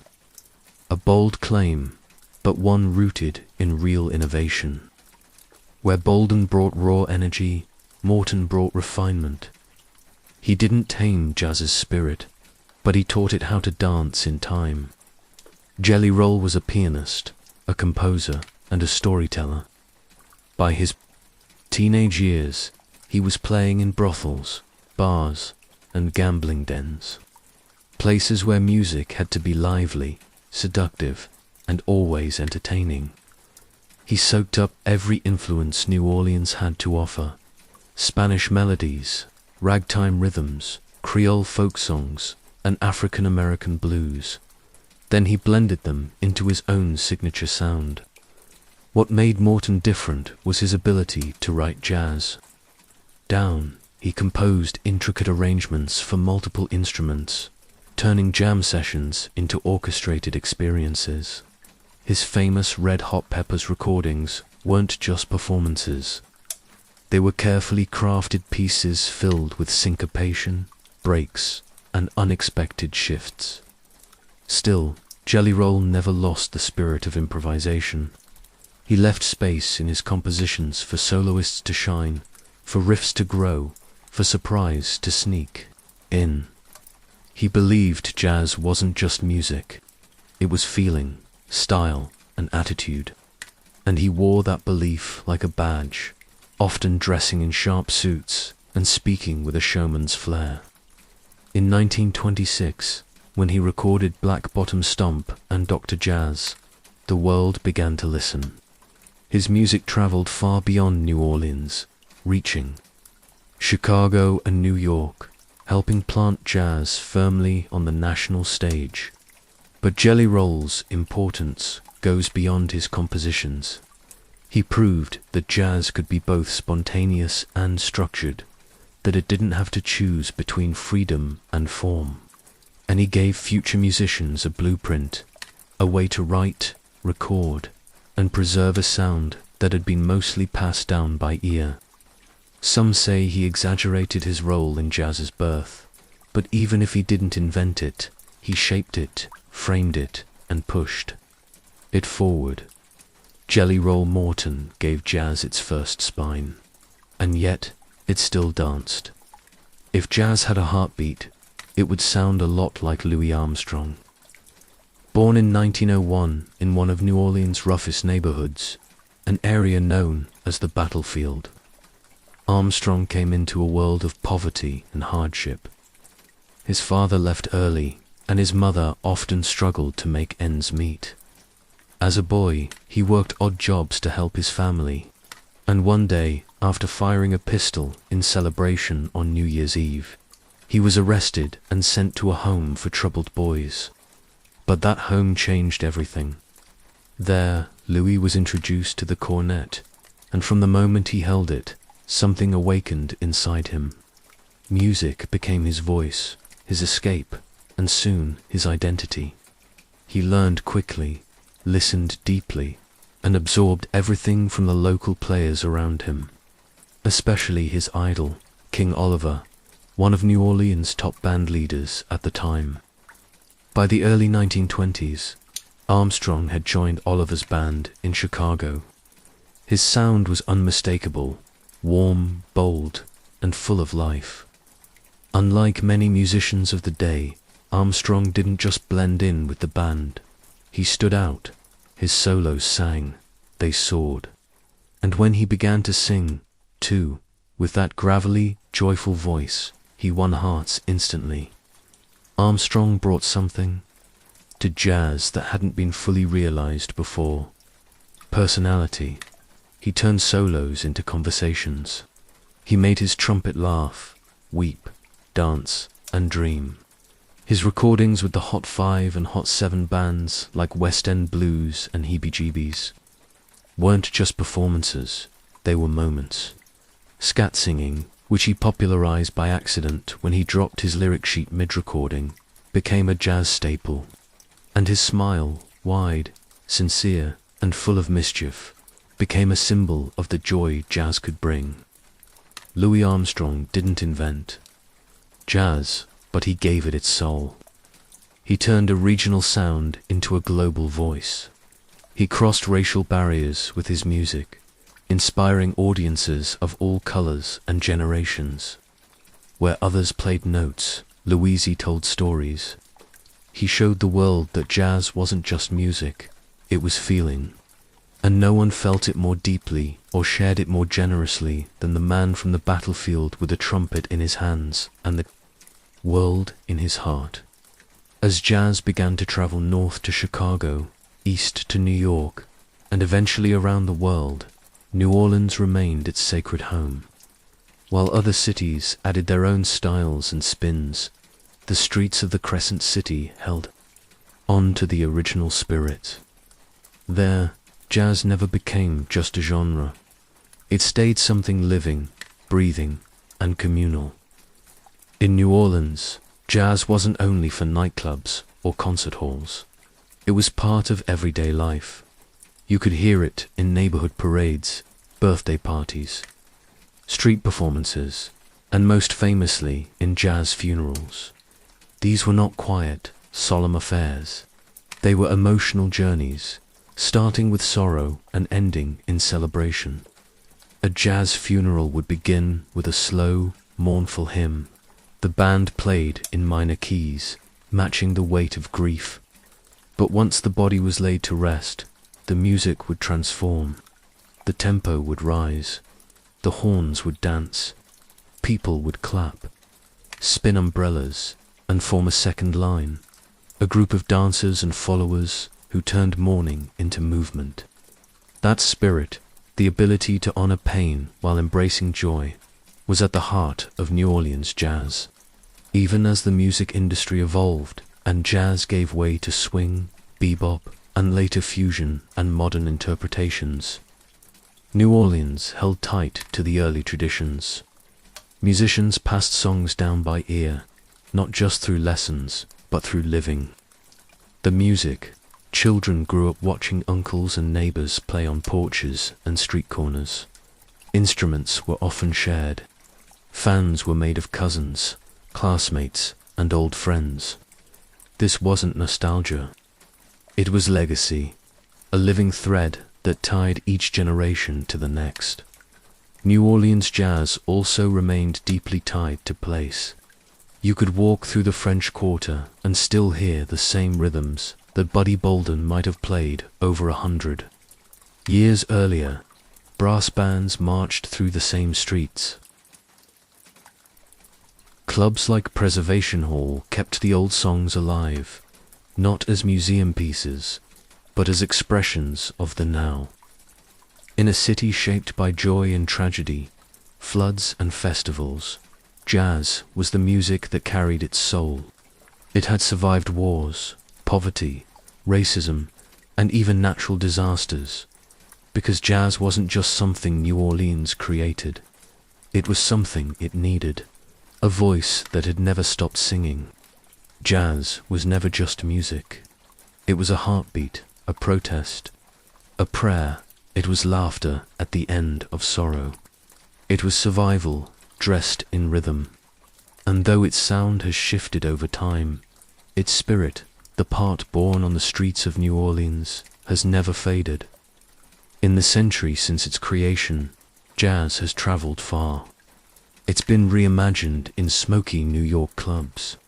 [SPEAKER 1] A bold claim, but one rooted in real innovation. Where Bolden brought raw energy, Morton brought refinement. He didn't tame jazz's spirit, but he taught it how to dance in time. Jelly Roll was a pianist, a composer, and a storyteller. By his teenage years, he was playing in brothels, bars, and gambling dens. Places where music had to be lively, seductive, and always entertaining. He soaked up every influence New Orleans had to offer: Spanish melodies, ragtime rhythms, Creole folk songs, and African American blues. Then he blended them into his own signature sound. What made Morton different was his ability to write jazz down. He composed intricate arrangements for multiple instruments, turning jam sessions into orchestrated experiences. His famous Red Hot Peppers recordings weren't just performances. They were carefully crafted pieces filled with syncopation, breaks, and unexpected shifts. Still, Jelly Roll never lost the spirit of improvisation. He left space in his compositions for soloists to shine, for riffs to grow, for surprise to sneak in. He believed jazz wasn't just music. It was feeling, style, and attitude. And he wore that belief like a badge, often dressing in sharp suits and speaking with a showman's flair. In 1926, when he recorded Black Bottom Stomp and Dr. Jazz, the world began to listen. His music traveled far beyond New Orleans, reaching Chicago and New York, helping plant jazz firmly on the national stage. But Jelly Roll's importance goes beyond his compositions. He proved that jazz could be both spontaneous and structured, that it didn't have to choose between freedom and form. And he gave future musicians a blueprint, a way to write, record, and preserve a sound that had been mostly passed down by ear. Some say he exaggerated his role in jazz's birth, but even if he didn't invent it, he shaped it, framed it, and pushed it forward. Jelly Roll Morton gave jazz its first spine, and yet it still danced. If jazz had a heartbeat, it would sound a lot like Louis Armstrong. Born in 1901 in one of New Orleans' roughest neighborhoods, an area known as the battlefield, Armstrong came into a world of poverty and hardship. His father left early, and his mother often struggled to make ends meet. As a boy, he worked odd jobs to help his family, and one day, after firing a pistol in celebration on New Year's Eve, he was arrested and sent to a home for troubled boys. But that home changed everything. There, Louis was introduced to the cornet, and from the moment he held it, something awakened inside him. Music became his voice, his escape, and soon his identity. He learned quickly, listened deeply, and absorbed everything from the local players around him, especially his idol, King Oliver, one of New Orleans' top band leaders at the time. By the early 1920s, Armstrong had joined Oliver's band in Chicago. His sound was unmistakable, warm, bold, and full of life. Unlike many musicians of the day, Armstrong didn't just blend in with the band. He stood out. His solos sang, they soared. And when he began to sing, too, with that gravelly, joyful voice, he won hearts instantly. Armstrong brought something to jazz that hadn't been fully realized before. Personality. He turned solos into conversations. He made his trumpet laugh, weep, dance, and dream. His recordings with the Hot 5 and Hot 7 bands like West End Blues and Heebie-Jeebies weren't just performances, they were moments. Scat singing, which he popularized by accident when he dropped his lyric sheet mid-recording, became a jazz staple. And his smile, wide, sincere, and full of mischief, became a symbol of the joy jazz could bring. Louis Armstrong didn't invent jazz, but he gave it its soul. He turned a regional sound into a global voice. He crossed racial barriers with his music, inspiring audiences of all colors and generations. Where others played notes, Louis told stories. He showed the world that jazz wasn't just music, it was feeling. And no one felt it more deeply or shared it more generously than the man from the battlefield with a trumpet in his hands and the world in his heart. As jazz began to travel north to Chicago, east to New York, and eventually around the world, New Orleans remained its sacred home. While other cities added their own styles and spins, the streets of the Crescent City held on to the original spirit. There, jazz never became just a genre. It stayed something living, breathing, and communal. In New Orleans, Jazz wasn't only for nightclubs or concert halls. It was part of everyday life. You could hear it in neighborhood parades, birthday parties, street performances, and most famously in jazz funerals. These were not quiet, solemn affairs. They were emotional journeys, starting with sorrow and ending in celebration. A jazz funeral would begin with a slow, mournful hymn. The band played in minor keys, matching the weight of grief. But once the body was laid to rest, the music would transform. The tempo would rise. The horns would dance. People would clap, spin umbrellas, and form a second line. A group of dancers and followers who turned mourning into movement. That spirit, the ability to honor pain while embracing joy, was at the heart of New Orleans jazz. Even as the music industry evolved and jazz gave way to swing, bebop, and later fusion and modern interpretations, New Orleans held tight to the early traditions. Musicians passed songs down by ear, not just through lessons, but through living. The music, children grew up watching uncles and neighbors play on porches and street corners. Instruments were often shared. Fans were made of cousins, classmates, and old friends. This wasn't nostalgia. It was legacy, a living thread that tied each generation to the next. New Orleans jazz also remained deeply tied to place. You could walk through the French Quarter and still hear the same rhythms that Buddy Bolden might have played over 100 years earlier. Brass bands marched through the same streets. Clubs like Preservation Hall kept the old songs alive, not as museum pieces, but as expressions of the now. In a city shaped by joy and tragedy, floods and festivals, jazz was the music that carried its soul. It had survived wars, poverty, racism, and even natural disasters, because jazz wasn't just something New Orleans created. It was something it needed, a voice that had never stopped singing. Jazz was never just music. It was a heartbeat, a protest, a prayer. It was laughter at the end of sorrow. It was survival dressed in rhythm. And though its sound has shifted over time, its spirit, the part born on the streets of New Orleans, has never faded. In the century since its creation, jazz has traveled far. It's been reimagined in smoky New York clubs,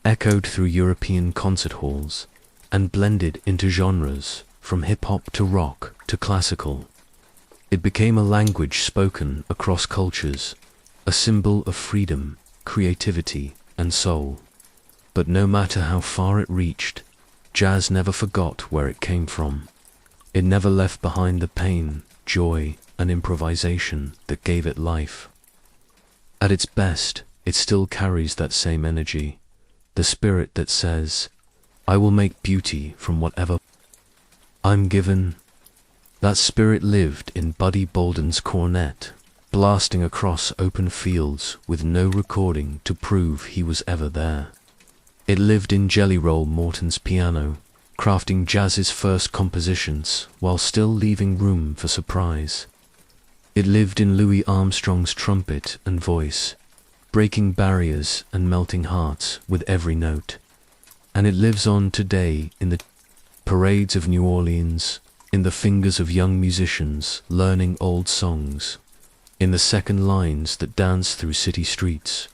[SPEAKER 1] echoed through European concert halls, and blended into genres from hip-hop to rock to classical. It became a language spoken across cultures, a symbol of freedom, creativity, and soul. But no matter how far it reached, jazz never forgot where it came from. It never left behind the pain, joy, and improvisation that gave it life. At its best, it still carries that same energy, the spirit that says, "I will make beauty from whatever I'm given." That spirit lived in Buddy Bolden's cornet, blasting across open fields with no recording to prove he was ever there. It lived in Jelly Roll Morton's piano, crafting jazz's first compositions while still leaving room for surprise. It lived in Louis Armstrong's trumpet and voice, breaking barriers and melting hearts with every note. And it lives on today in the parades of New Orleans, in the fingers of young musicians learning old songs, in the second lines that dance through city streets,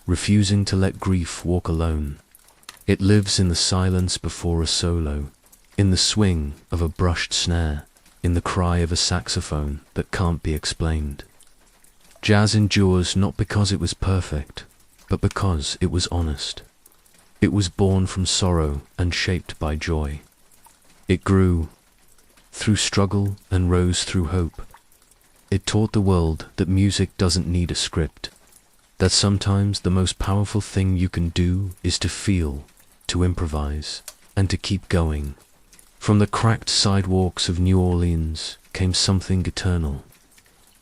[SPEAKER 1] refusing to let grief walk alone. It lives in the silence before a solo, in the swing of a brushed snare, in the cry of a saxophone that can't be explained. Jazz endures not because it was perfect, but because it was honest. It was born from sorrow and shaped by joy. It grew through struggle and rose through hope. It taught the world that music doesn't need a script, that sometimes the most powerful thing you can do is to feel, to improvise, and to keep going. From the cracked sidewalks of New Orleans came something eternal.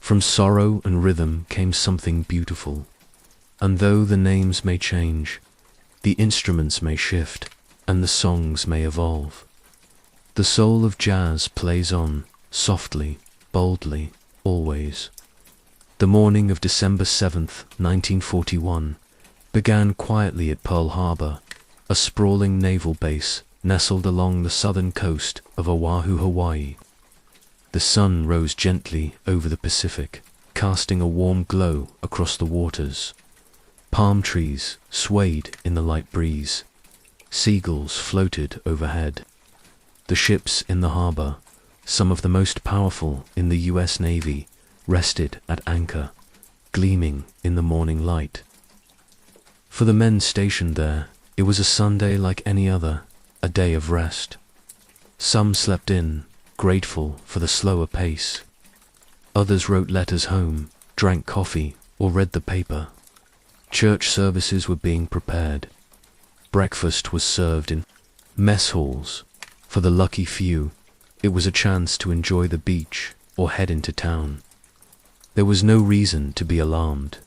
[SPEAKER 1] From sorrow and rhythm came something beautiful. And though the names may change, The instruments may shift, and the songs may evolve. The soul of jazz plays on, softly, boldly, always. The morning of December 7th, 1941, began quietly at Pearl Harbor, a sprawling naval base nestled along the southern coast of Oahu, Hawaii. The sun rose gently over the Pacific, casting a warm glow across the waters. Palm trees swayed in the light breeze. Seagulls floated overhead. The ships in the harbor, some of the most powerful in the U.S. Navy, rested at anchor, gleaming in the morning light. For the men stationed there, it was a Sunday like any other, a day of rest. Some slept in, grateful for the slower pace. Others wrote letters home, drank coffee, or read the paper. Church services were being prepared. Breakfast was served in mess halls. For the lucky few, it was a chance to enjoy the beach or head into town. There was no reason to be alarmed.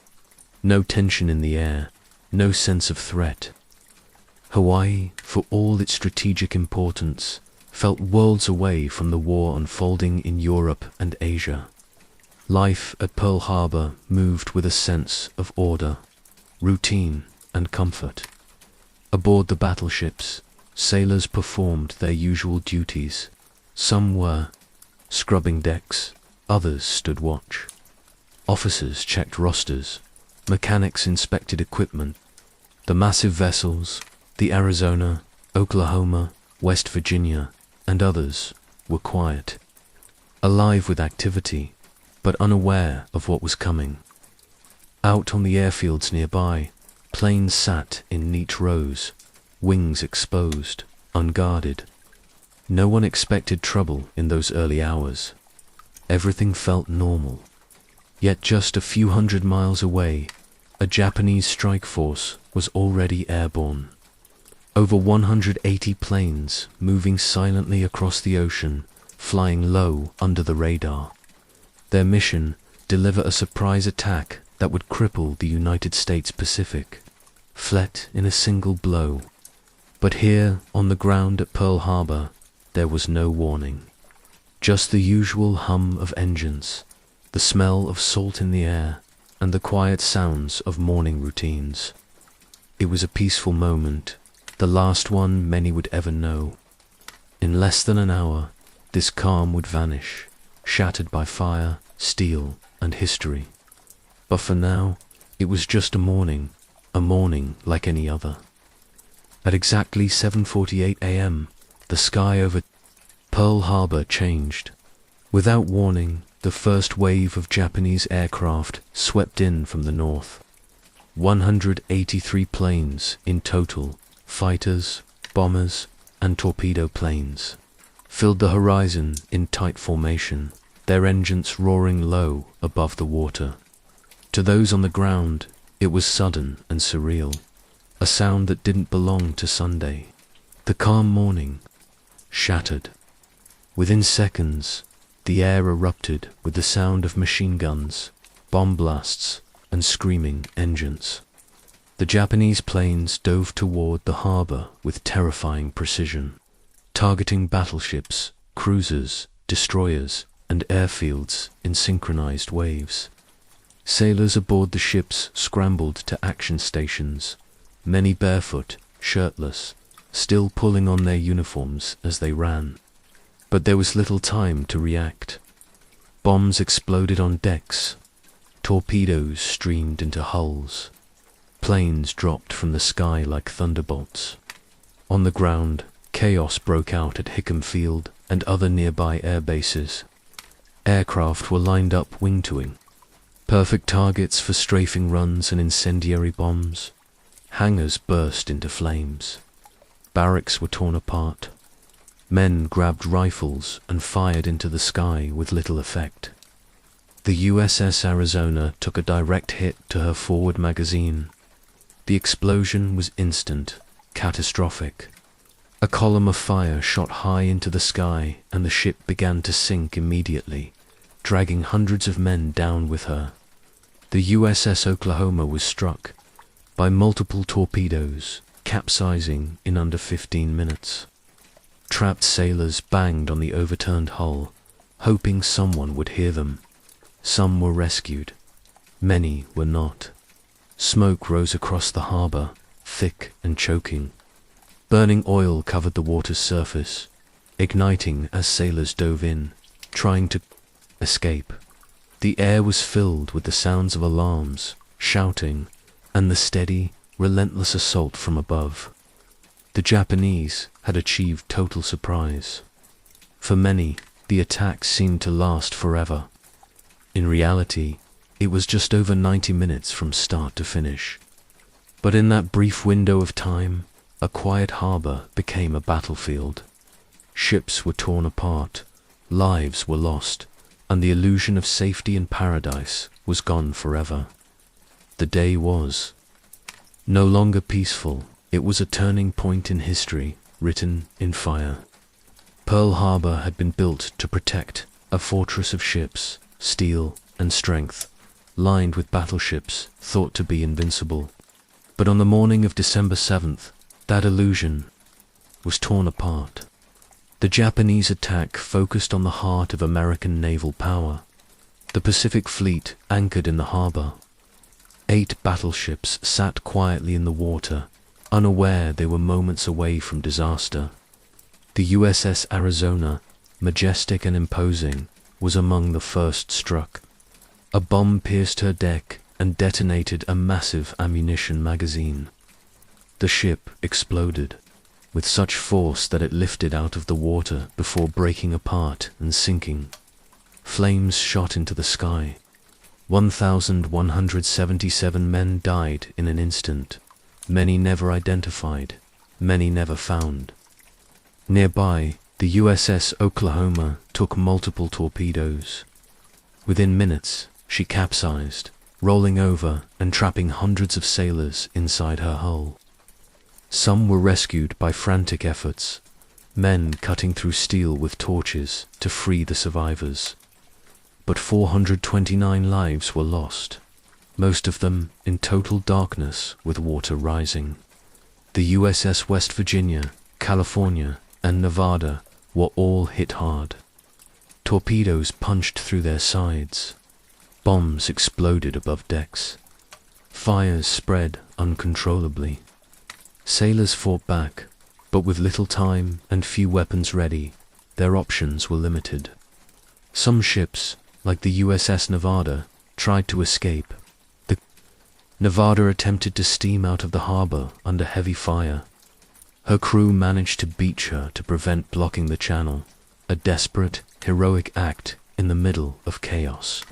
[SPEAKER 1] No tension in the air, no sense of threat. Hawaii, for all its strategic importance, felt worlds away from the war unfolding in Europe and Asia. Life at Pearl Harbor moved with a sense of order, routine, and comfort. Aboard the battleships, sailors performed their usual duties. Some were scrubbing decks, others stood watch. Officers checked rosters, mechanics inspected equipment. The massive vessels, the Arizona, Oklahoma, West Virginia, and others, were quiet, alive with activity, but unaware of what was coming. Out on the airfields nearby, planes sat in neat rows, wings exposed, unguarded. No one expected trouble in those early hours. Everything felt normal. Yet just a few hundred miles away, a Japanese strike force was already airborne. Over 180 planes moving silently across the ocean, flying low under the radar. Their mission, deliver a surprise attack that would cripple the United States Pacific. Flat in a single blow. But here, on the ground at Pearl Harbor, there was no warning. Just the usual hum of engines, the smell of salt in the air, and the quiet sounds of morning routines. It was a peaceful moment, the last one many would ever know. In less than an hour, this calm would vanish, shattered by fire, steel, and history. But for now, it was just a morning like any other. At exactly 7:48 a.m., the sky over Pearl Harbor changed. Without warning, the first wave of Japanese aircraft swept in from the north. 183 planes in total, fighters, bombers, and torpedo planes, filled the horizon in tight formation, their engines roaring low above the water. To those on the ground, it was sudden and surreal, a sound that didn't belong to Sunday. The calm morning shattered. Within seconds, the air erupted with the sound of machine guns, bomb blasts, and screaming engines. The Japanese planes dove toward the harbor with terrifying precision, targeting battleships, cruisers, destroyers, and airfields in synchronized waves. Sailors aboard the ships scrambled to action stations, many barefoot, shirtless, still pulling on their uniforms as they ran. But there was little time to react. Bombs exploded on decks. Torpedoes streamed into hulls. Planes dropped from the sky like thunderbolts. On the ground, chaos broke out at Hickam Field and other nearby air bases. Aircraft were lined up wing to wing, perfect targets for strafing runs and incendiary bombs. Hangars burst into flames. Barracks were torn apart. Men grabbed rifles and fired into the sky with little effect. The USS Arizona took a direct hit to her forward magazine. The explosion was instant, catastrophic. A column of fire shot high into the sky, and the ship began to sink immediately, dragging hundreds of men down with her. The USS Oklahoma was struck by multiple torpedoes, capsizing in under 15 minutes. Trapped sailors banged on the overturned hull, hoping someone would hear them. Some were rescued. Many were not. Smoke rose across the harbor, thick and choking. Burning oil covered the water's surface, igniting as sailors dove in, trying to escape. The air was filled with the sounds of alarms, shouting, and the steady, relentless assault from above. The Japanese had achieved total surprise. For many, the attack seemed to last forever. In reality, it was just over 90 minutes from start to finish. But in that brief window of time, a quiet harbor became a battlefield. Ships were torn apart, lives were lost, and the illusion of safety and paradise was gone forever. The day was no longer peaceful. It was a turning point in history, written in fire. Pearl Harbor had been built to protect, a fortress of ships, steel and strength, lined with battleships thought to be invincible. But on the morning of December 7th, that illusion was torn apart. The Japanese attack focused on the heart of American naval power. The Pacific Fleet anchored in the harbor. 8 battleships sat quietly in the water, unaware they were moments away from disaster. The USS Arizona, majestic and imposing, was among the first struck. A bomb pierced her deck and detonated a massive ammunition magazine. The ship exploded, with such force that it lifted out of the water before breaking apart and sinking. Flames shot into the sky. 1,177 men died in an instant, many never identified, many never found. Nearby, the USS Oklahoma took multiple torpedoes. Within minutes, she capsized, rolling over and trapping hundreds of sailors inside her hull. Some were rescued by frantic efforts, men cutting through steel with torches to free the survivors. But 429 lives were lost, most of them in total darkness with water rising. The USS West Virginia, California, and Nevada were all hit hard. Torpedoes punched through their sides. Bombs exploded above decks. Fires spread uncontrollably. Sailors fought back, but with little time and few weapons ready, their options were limited. Some ships, like the USS Nevada, tried to escape. The Nevada attempted to steam out of the harbor under heavy fire. Her crew managed to beach her to prevent blocking the channel, a desperate, heroic act in the middle of chaos.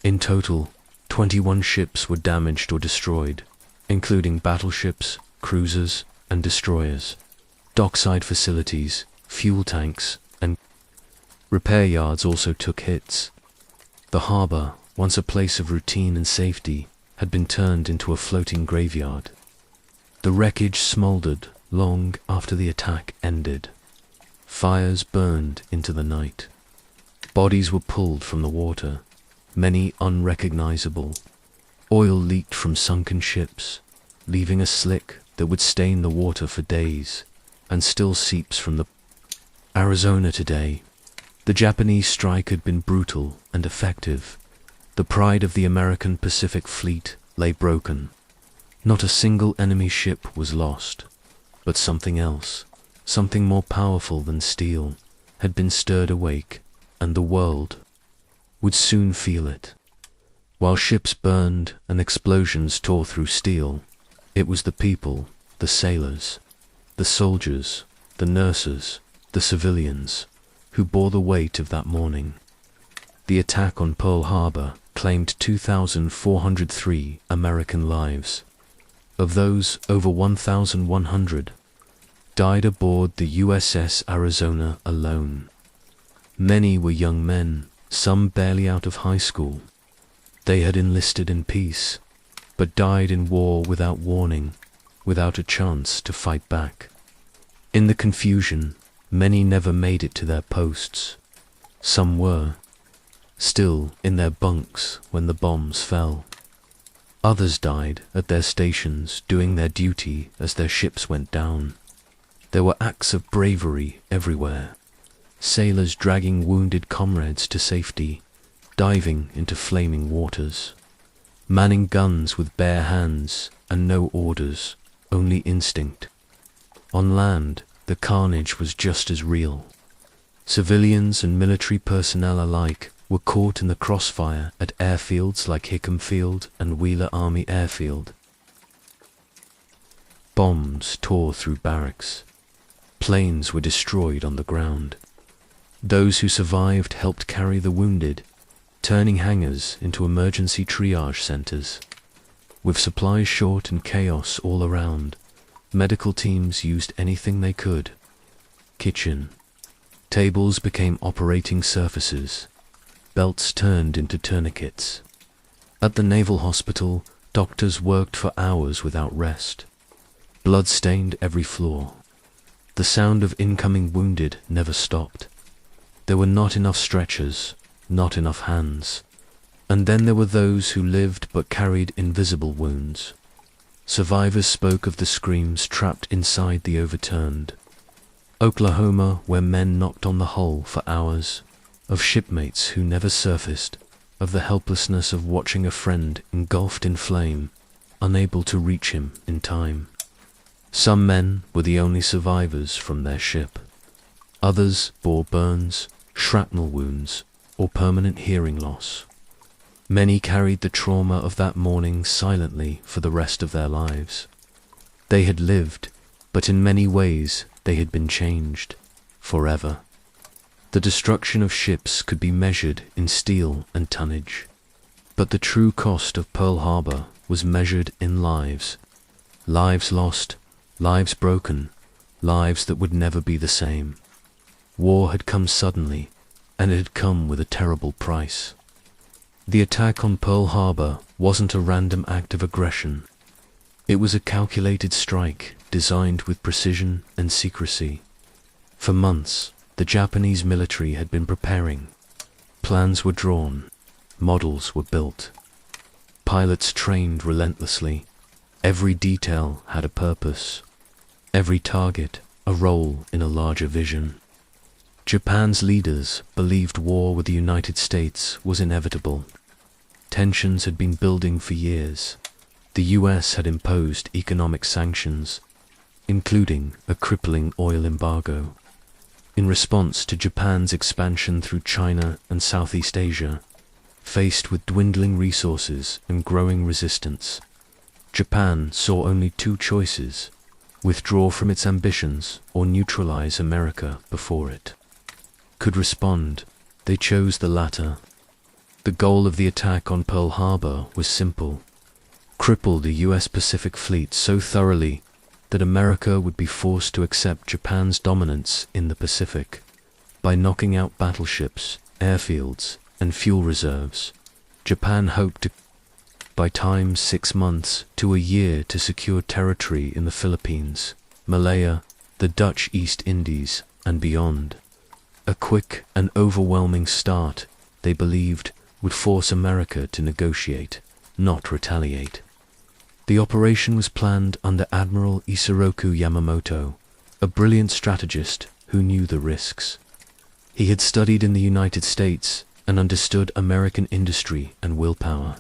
[SPEAKER 1] In total, 21 ships were damaged or destroyed, including battleships, cruisers, and destroyers, dockside facilities, fuel tanks, and repair yards also took hits. The harbor, once a place of routine and safety, had been turned into a floating graveyard. The wreckage smoldered long after the attack ended. Fires burned into the night. Bodies were pulled from the water, many unrecognizable. Oil leaked from sunken ships, leaving a slick that would stain the water for days, and still seeps from the Arizona today. The Japanese strike had been brutal and effective. The pride of the American Pacific Fleet lay broken. Not a single enemy ship was lost, but something else, something more powerful than steel, had been stirred awake, and the world would soon feel it. While ships burned and explosions tore through steel, it was the people, the sailors, the soldiers, the nurses, the civilians, who bore the weight of that morning. The attack on Pearl Harbor claimed 2,403 American lives. Of those, over 1,100 died aboard the USS Arizona alone. Many were young men, some barely out of high school. They had enlisted in peace, but died in war without warning, without a chance to fight back. In the confusion, many never made it to their posts. Some were still in their bunks when the bombs fell. Others died at their stations doing their duty as their ships went down. There were acts of bravery everywhere. Sailors dragging wounded comrades to safety, diving into flaming waters, manning guns with bare hands and no orders, only instinct. On land, the carnage was just as real. Civilians and military personnel alike were caught in the crossfire at airfields like Hickam Field and Wheeler Army Airfield. Bombs tore through barracks. Planes were destroyed on the ground. Those who survived helped carry the wounded, turning hangars into emergency triage centers. With supplies short and chaos all around, medical teams used anything they could. Kitchen. Tables became operating surfaces. Belts turned into tourniquets. At the Naval Hospital, doctors worked for hours without rest. Blood stained every floor. The sound of incoming wounded never stopped. There were not enough stretchers, not enough hands. And then there were those who lived but carried invisible wounds. Survivors spoke of the screams trapped inside the overturned. Oklahoma, where men knocked on the hull for hours, of shipmates who never surfaced, of the helplessness of watching a friend engulfed in flame, unable to reach him in time. Some men were the only survivors from their ship. Others bore burns, shrapnel wounds, or permanent hearing loss. Many carried the trauma of that morning silently for the rest of their lives. They had lived, but in many ways they had been changed, forever. The destruction of ships could be measured in steel and tonnage, but the true cost of Pearl Harbor was measured in lives. Lives lost, lives broken, lives that would never be the same. War had come suddenly, and it had come with a terrible price. The attack on Pearl Harbor wasn't a random act of aggression. It was a calculated strike designed with precision and secrecy. For months, the Japanese military had been preparing. Plans were drawn, models were built. Pilots trained relentlessly. Every detail had a purpose. Every target a role in a larger vision. Japan's leaders believed war with the United States was inevitable. Tensions had been building for years. The US had imposed economic sanctions, including a crippling oil embargo. In response to Japan's expansion through China and Southeast Asia, faced with dwindling resources and growing resistance, Japan saw only two choices: withdraw from its ambitions or neutralize America before it could respond. They chose the latter. The goal of the attack on Pearl Harbor was simple: cripple the US Pacific Fleet so thoroughly that America would be forced to accept Japan's dominance in the Pacific. By knocking out battleships, airfields, and fuel reserves, Japan hoped to buy time 6 months to a year to secure territory in the Philippines, Malaya, the Dutch East Indies, and beyond. A quick and overwhelming start, they believed, would force America to negotiate, not retaliate. The operation was planned under Admiral Isoroku Yamamoto, a brilliant strategist who knew the risks. He had studied in the United States and understood American industry and willpower.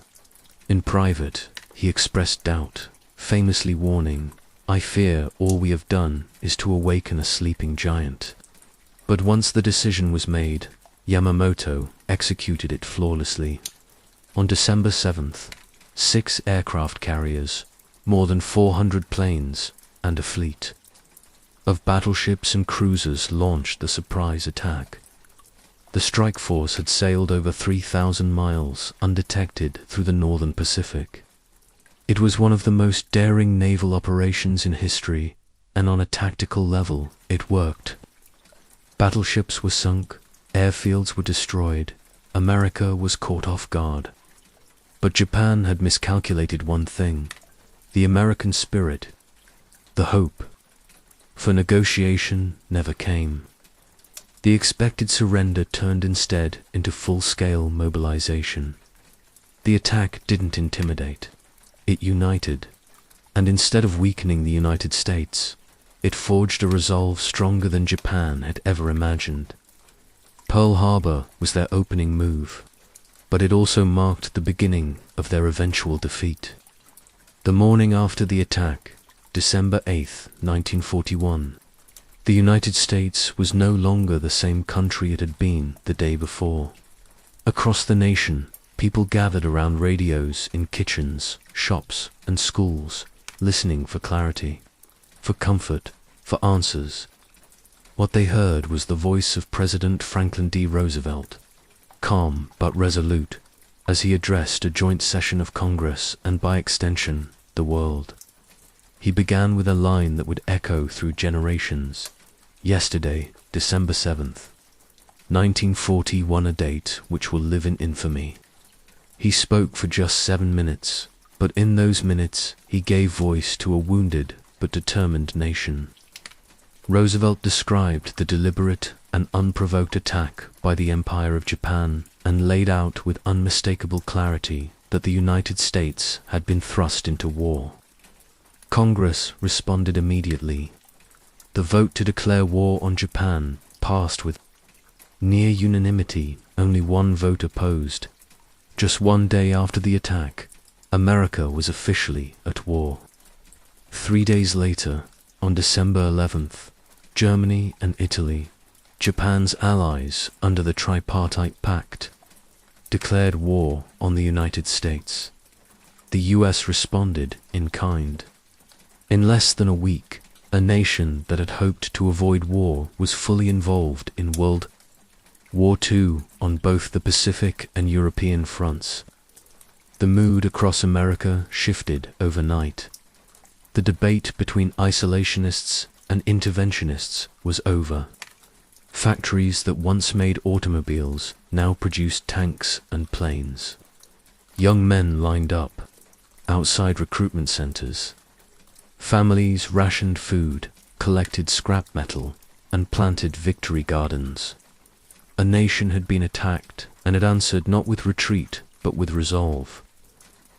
[SPEAKER 1] In private, he expressed doubt, famously warning, "I fear all we have done is to awaken a sleeping giant." But once the decision was made, Yamamoto executed it flawlessly. On December 7th, 6 aircraft carriers, more than 400 planes, and a fleet of battleships and cruisers launched the surprise attack. The strike force had sailed over 3,000 miles undetected through the northern Pacific. It was one of the most daring naval operations in history, and on a tactical level, it worked. Battleships were sunk, airfields were destroyed, America was caught off guard. But Japan had miscalculated one thing: the American spirit, the hope. For negotiation never came. The expected surrender turned instead into full-scale mobilization. The attack didn't intimidate. it united. And instead of weakening the United States, it forged a resolve stronger than Japan had ever imagined. Pearl Harbor was their opening move, but it also marked the beginning of their eventual defeat. The morning after the attack, December 8, 1941, the United States was no longer the same country it had been the day before. Across the nation, people gathered around radios in kitchens, shops, and schools, listening for clarity, for comfort, for answers. What they heard was the voice of President Franklin D. Roosevelt, calm but resolute, as he addressed a joint session of Congress and, by extension, the world. He began with a line that would echo through generations. Yesterday, December 7th, 1941, a date which will live in infamy. He spoke for just 7 minutes, but in those minutes he gave voice to a wounded but determined nation. Roosevelt described the deliberate and unprovoked attack by the Empire of Japan and laid out with unmistakable clarity that the United States had been thrust into war. Congress responded immediately. The vote to declare war on Japan passed with near unanimity, only one vote opposed. Just one day after the attack, America was officially at war. 3 days later, on December 11th, Germany and Italy, Japan's allies under the Tripartite Pact, declared war on the United States. The US responded in kind. In less than a week, a nation that had hoped to avoid war was fully involved in World War II on both the Pacific and European fronts. The mood across America shifted overnight. The debate between isolationists and interventionists was over. Factories that once made automobiles now produced tanks and planes. Young men lined up outside recruitment centers. Families rationed food, collected scrap metal, and planted victory gardens. A nation had been attacked, and it answered not with retreat, but with resolve.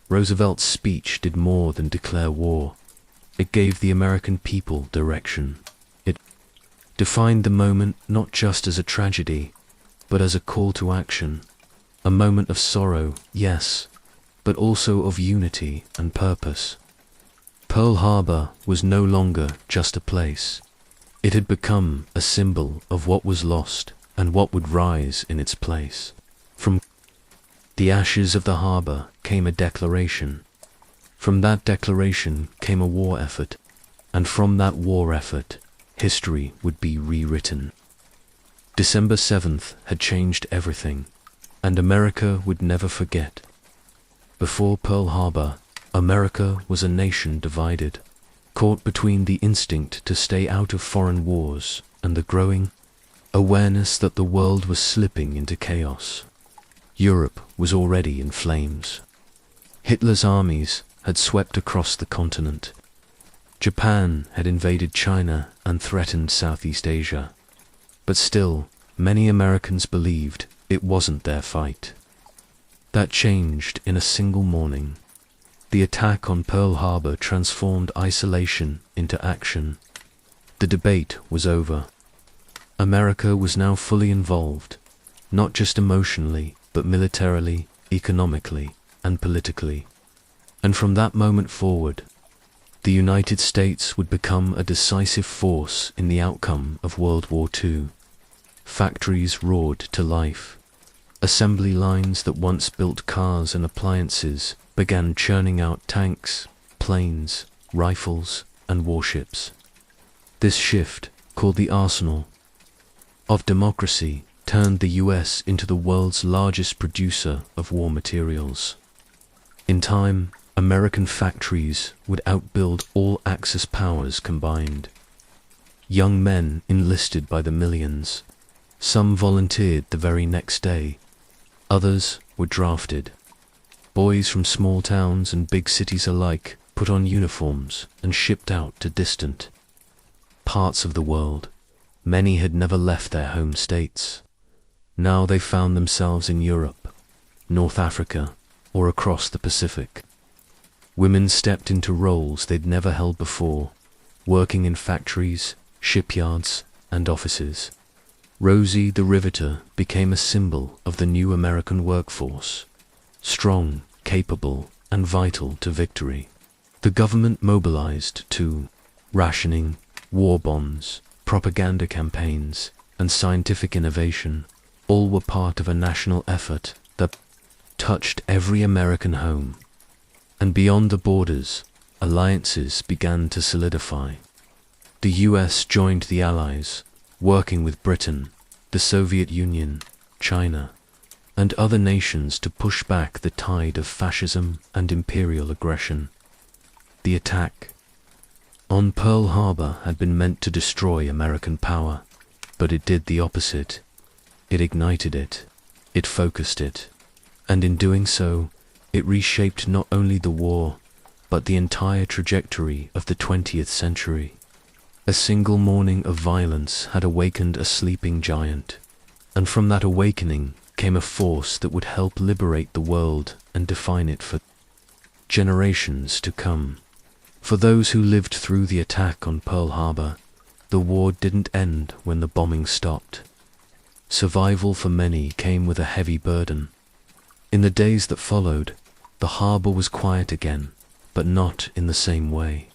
[SPEAKER 1] Roosevelt's speech did more than declare war. It gave the American people direction. It defined the moment not just as a tragedy, but as a call to action. A moment of sorrow, yes, but also of unity and purpose. Pearl Harbor was no longer just a place. It had become a symbol of what was lost and what would rise in its place. From the ashes of the harbor came a declaration. From that declaration came a war effort, and from that war effort, history would be rewritten. December 7th had changed everything, and America would never forget. Before Pearl Harbor, America was a nation divided, caught between the instinct to stay out of foreign wars and the growing awareness that the world was slipping into chaos. Europe was already in flames. Hitler's armies had swept across the continent. Japan had invaded China and threatened Southeast Asia. But still, many Americans believed it wasn't their fight. That changed in a single morning. The attack on Pearl Harbor transformed isolation into action. The debate was over. America was now fully involved, not just emotionally, but militarily, economically, and politically. And from that moment forward, the United States would become a decisive force in the outcome of World War II. Factories roared to life. Assembly lines that once built cars and appliances began churning out tanks, planes, rifles, and warships. This shift, called the arsenal of democracy, turned the US into the world's largest producer of war materials. In time, American factories would outbuild all Axis powers combined. Young men enlisted by the millions. Some volunteered the very next day. Others were drafted. Boys from small towns and big cities alike put on uniforms and shipped out to distant parts of the world. Many had never left their home states. Now they found themselves in Europe, North Africa, or across the Pacific. Women stepped into roles they'd never held before, working in factories, shipyards, and offices. Rosie the Riveter became a symbol of the new American workforce, strong, capable, and vital to victory. The government mobilized to rationing, war bonds, propaganda campaigns, and scientific innovation. All were part of a national effort that touched every American home. And beyond the borders, alliances began to solidify. The US joined the Allies, working with Britain, the Soviet Union, China, and other nations to push back the tide of fascism and imperial aggression. The attack on Pearl Harbor had been meant to destroy American power, but it did the opposite. It ignited it, it focused it, and in doing so, it reshaped not only the war, but the entire trajectory of the 20th century. A single morning of violence had awakened a sleeping giant, and from that awakening came a force that would help liberate the world and define it for generations to come. For those who lived through the attack on Pearl Harbor, the war didn't end when the bombing stopped. Survival for many came with a heavy burden. In the days that followed, the harbor was quiet again, but not in the same way.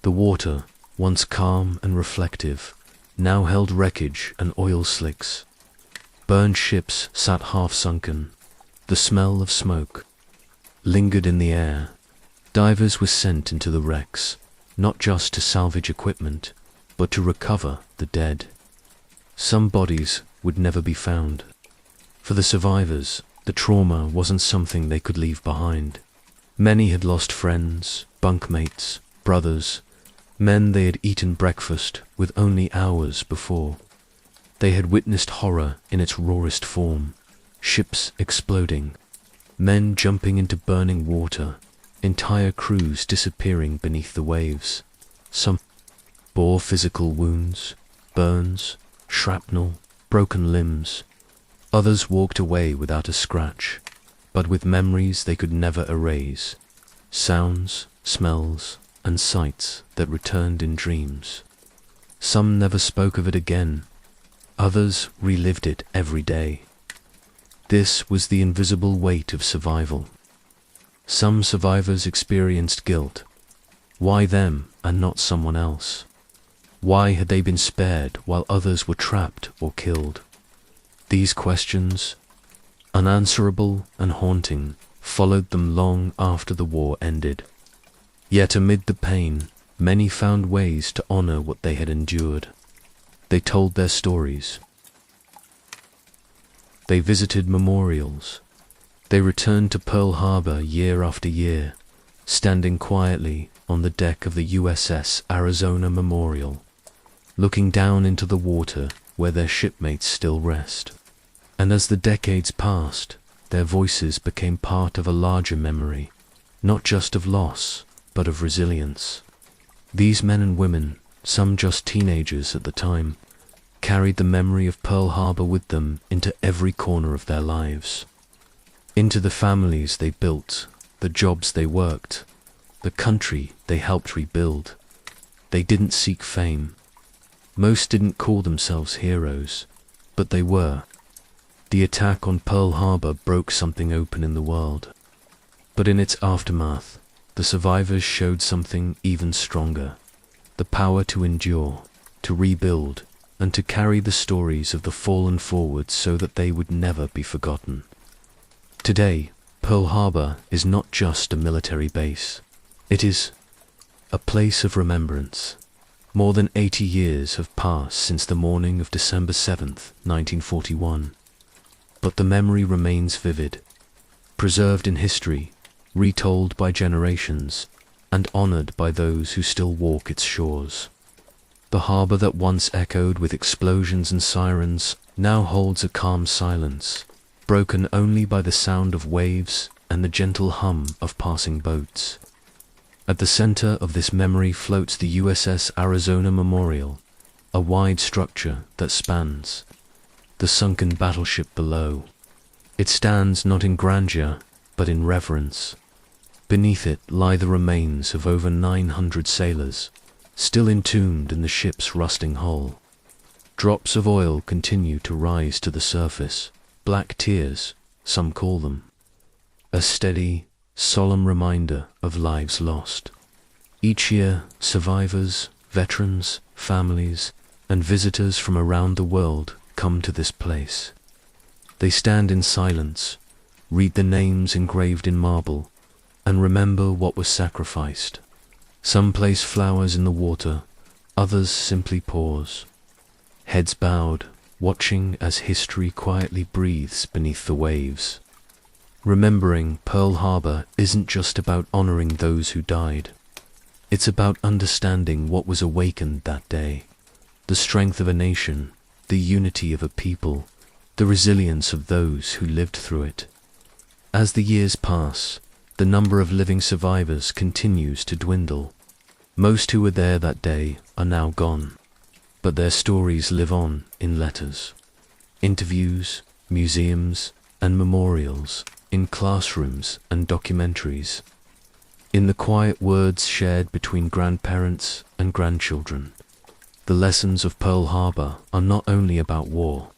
[SPEAKER 1] The water, once calm and reflective, now held wreckage and oil slicks. Burned ships sat half-sunken. The smell of smoke lingered in the air. Divers were sent into the wrecks, not just to salvage equipment, but to recover the dead. Some bodies would never be found. For the survivors, the trauma wasn't something they could leave behind. Many had lost friends, bunkmates, brothers, men they had eaten breakfast with only hours before. They had witnessed horror in its rawest form, ships exploding, men jumping into burning water, entire crews disappearing beneath the waves. Some bore physical wounds, burns, shrapnel, broken limbs. Others walked away without a scratch, but with memories they could never erase, sounds, smells, and sights that returned in dreams. Some never spoke of it again, others relived it every day. This was the invisible weight of survival. Some survivors experienced guilt. Why them and not someone else? Why had they been spared while others were trapped or killed? These questions, unanswerable and haunting, followed them long after the war ended. Yet amid the pain, many found ways to honor what they had endured. They told their stories. They visited memorials. They returned to Pearl Harbor year after year, standing quietly on the deck of the USS Arizona Memorial, looking down into the water where their shipmates still rest. And as the decades passed, their voices became part of a larger memory, not just of loss, but of resilience. These men and women, some just teenagers at the time, carried the memory of Pearl Harbor with them into every corner of their lives, into the families they built, the jobs they worked, the country they helped rebuild. They didn't seek fame. Most didn't call themselves heroes, but they were. The attack on Pearl Harbor broke something open in the world. But in its aftermath, the survivors showed something even stronger: the power to endure, to rebuild, and to carry the stories of the fallen forward so that they would never be forgotten. Today, Pearl Harbor is not just a military base. It is a place of remembrance. More than 80 years have passed since the morning of December 7th, 1941. But the memory remains vivid, preserved in history, retold by generations, and honored by those who still walk its shores. The harbor that once echoed with explosions and sirens now holds a calm silence, broken only by the sound of waves and the gentle hum of passing boats. At the center of this memory floats the USS Arizona Memorial, a wide structure that spans the sunken battleship below. It stands not in grandeur, but in reverence. Beneath it lie the remains of over 900 sailors, still entombed in the ship's rusting hull. Drops of oil continue to rise to the surface, black tears, some call them. A steady, solemn reminder of lives lost. Each year, survivors, veterans, families, and visitors from around the world come to this place. They stand in silence, read the names engraved in marble, and remember what was sacrificed. Some place flowers in the water, others simply pause, heads bowed, watching as history quietly breathes beneath the waves. Remembering Pearl Harbor isn't just about honoring those who died. It's about understanding what was awakened that day, the strength of a nation, the unity of a people, the resilience of those who lived through it. As the years pass, the number of living survivors continues to dwindle. Most who were there that day are now gone, but their stories live on in letters, interviews, museums, and memorials, in classrooms and documentaries, in the quiet words shared between grandparents and grandchildren. The lessons of Pearl Harbor are not only about war,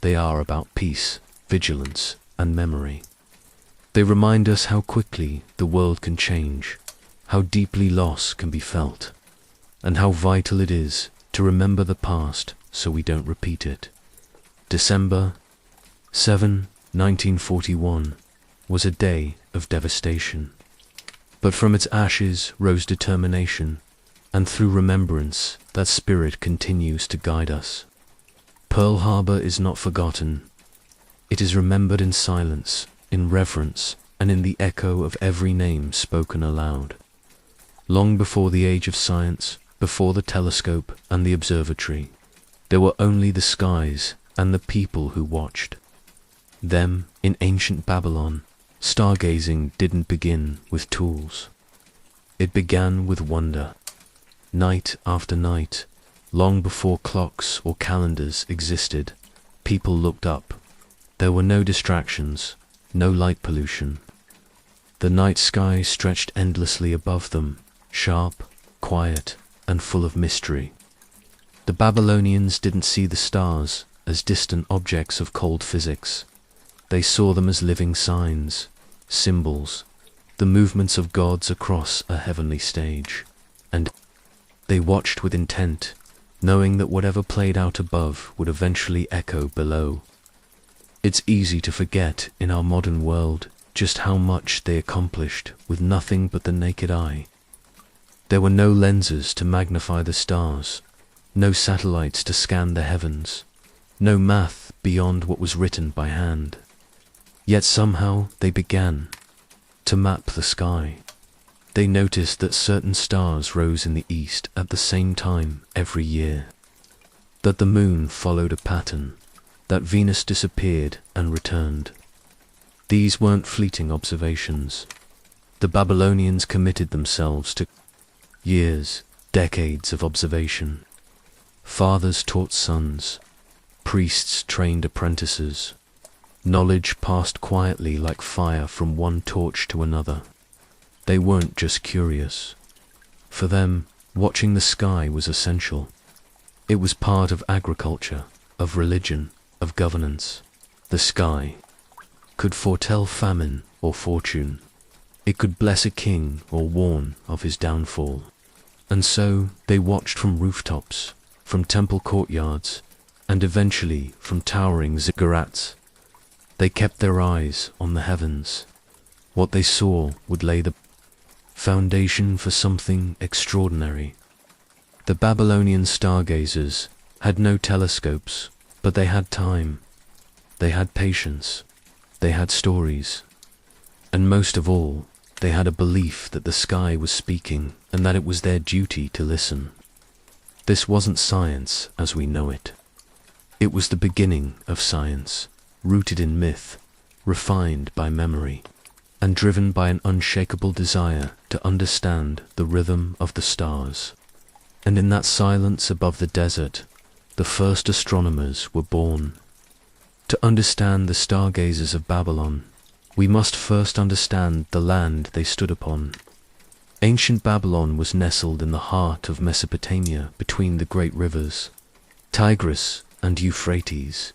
[SPEAKER 1] they are about peace, vigilance, and memory. They remind us how quickly the world can change, how deeply loss can be felt, and how vital it is to remember the past so we don't repeat it. December 7, 1941 was a day of devastation. But from its ashes rose determination, and through remembrance that spirit continues to guide us. Pearl Harbor is not forgotten. It is remembered in silence, in reverence, and in the echo of every name spoken aloud. Long before the age of science, before the telescope and the observatory, there were only the skies and the people who watched. Them, in ancient Babylon, stargazing didn't begin with tools. It began with wonder. Night after night, long before clocks or calendars existed, people looked up. There were no distractions, no light pollution. The night sky stretched endlessly above them, sharp, quiet, and full of mystery. The Babylonians didn't see the stars as distant objects of cold physics. They saw them as living signs, symbols, the movements of gods across a heavenly stage. And they watched with intent, knowing that whatever played out above would eventually echo below. It's easy to forget in our modern world just how much they accomplished with nothing but the naked eye. There were no lenses to magnify the stars, no satellites to scan the heavens, no math beyond what was written by hand. Yet somehow they began to map the sky. They noticed that certain stars rose in the east at the same time every year, that the moon followed a pattern, that Venus disappeared and returned. These weren't fleeting observations. The Babylonians committed themselves to years, decades of observation. Fathers taught sons, priests trained apprentices. Knowledge passed quietly like fire from one torch to another. They weren't just curious. For them, watching the sky was essential. It was part of agriculture, of religion, of governance. The sky could foretell famine or fortune. It could bless a king or warn of his downfall. And so they watched from rooftops, from temple courtyards, and eventually from towering ziggurats. They kept their eyes on the heavens. What they saw would lay the foundation for something extraordinary. The Babylonian stargazers had no telescopes, but they had time. They had patience. They had stories. And most of all, they had a belief that the sky was speaking and that it was their duty to listen. This wasn't science as we know it. It was the beginning of science, rooted in myth, refined by memory, and driven by an unshakable desire to understand the rhythm of the stars. And in that silence above the desert, the first astronomers were born. To understand the stargazers of Babylon, We must first understand the land they stood upon. Ancient Babylon was nestled in the heart of Mesopotamia between the great rivers, Tigris and Euphrates.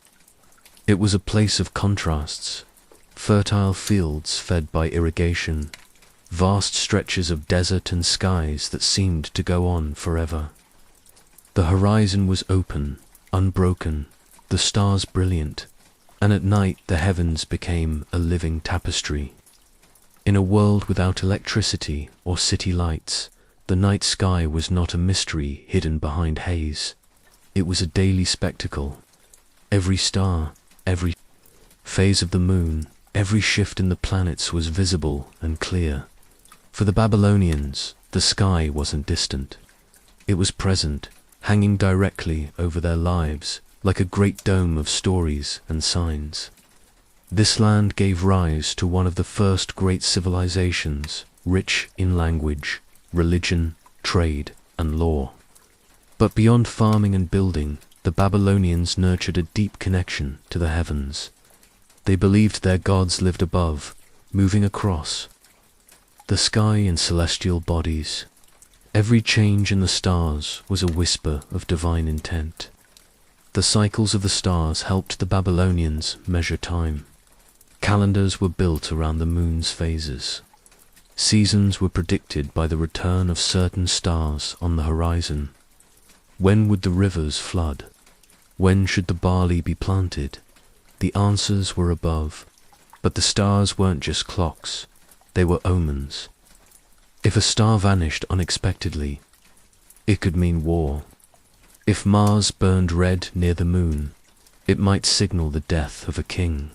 [SPEAKER 1] It was a place of contrasts, fertile fields fed by irrigation, vast stretches of desert and skies that seemed to go on forever. The horizon was open, unbroken, the stars brilliant, and at night the heavens became a living tapestry. In a world without electricity or city lights, the night sky was not a mystery hidden behind haze. It was a daily spectacle. Every star, every phase of the moon, every shift in the planets was visible and clear. For the Babylonians, the sky wasn't distant. It was present, hanging directly over their lives, like a great dome of stories and signs. This land gave rise to one of the first great civilizations, rich in language, religion, trade, and law. But beyond farming and building, the Babylonians nurtured a deep connection to the heavens. They believed their gods lived above, moving across the sky in celestial bodies. Every change in the stars was a whisper of divine intent. The cycles of the stars helped the Babylonians measure time. Calendars were built around the moon's phases. Seasons were predicted by the return of certain stars on the horizon. When would the rivers flood? When should the barley be planted? The answers were above, but the stars weren't just clocks, they were omens. If a star vanished unexpectedly, it could mean war. If Mars burned red near the moon, it might signal the death of a king.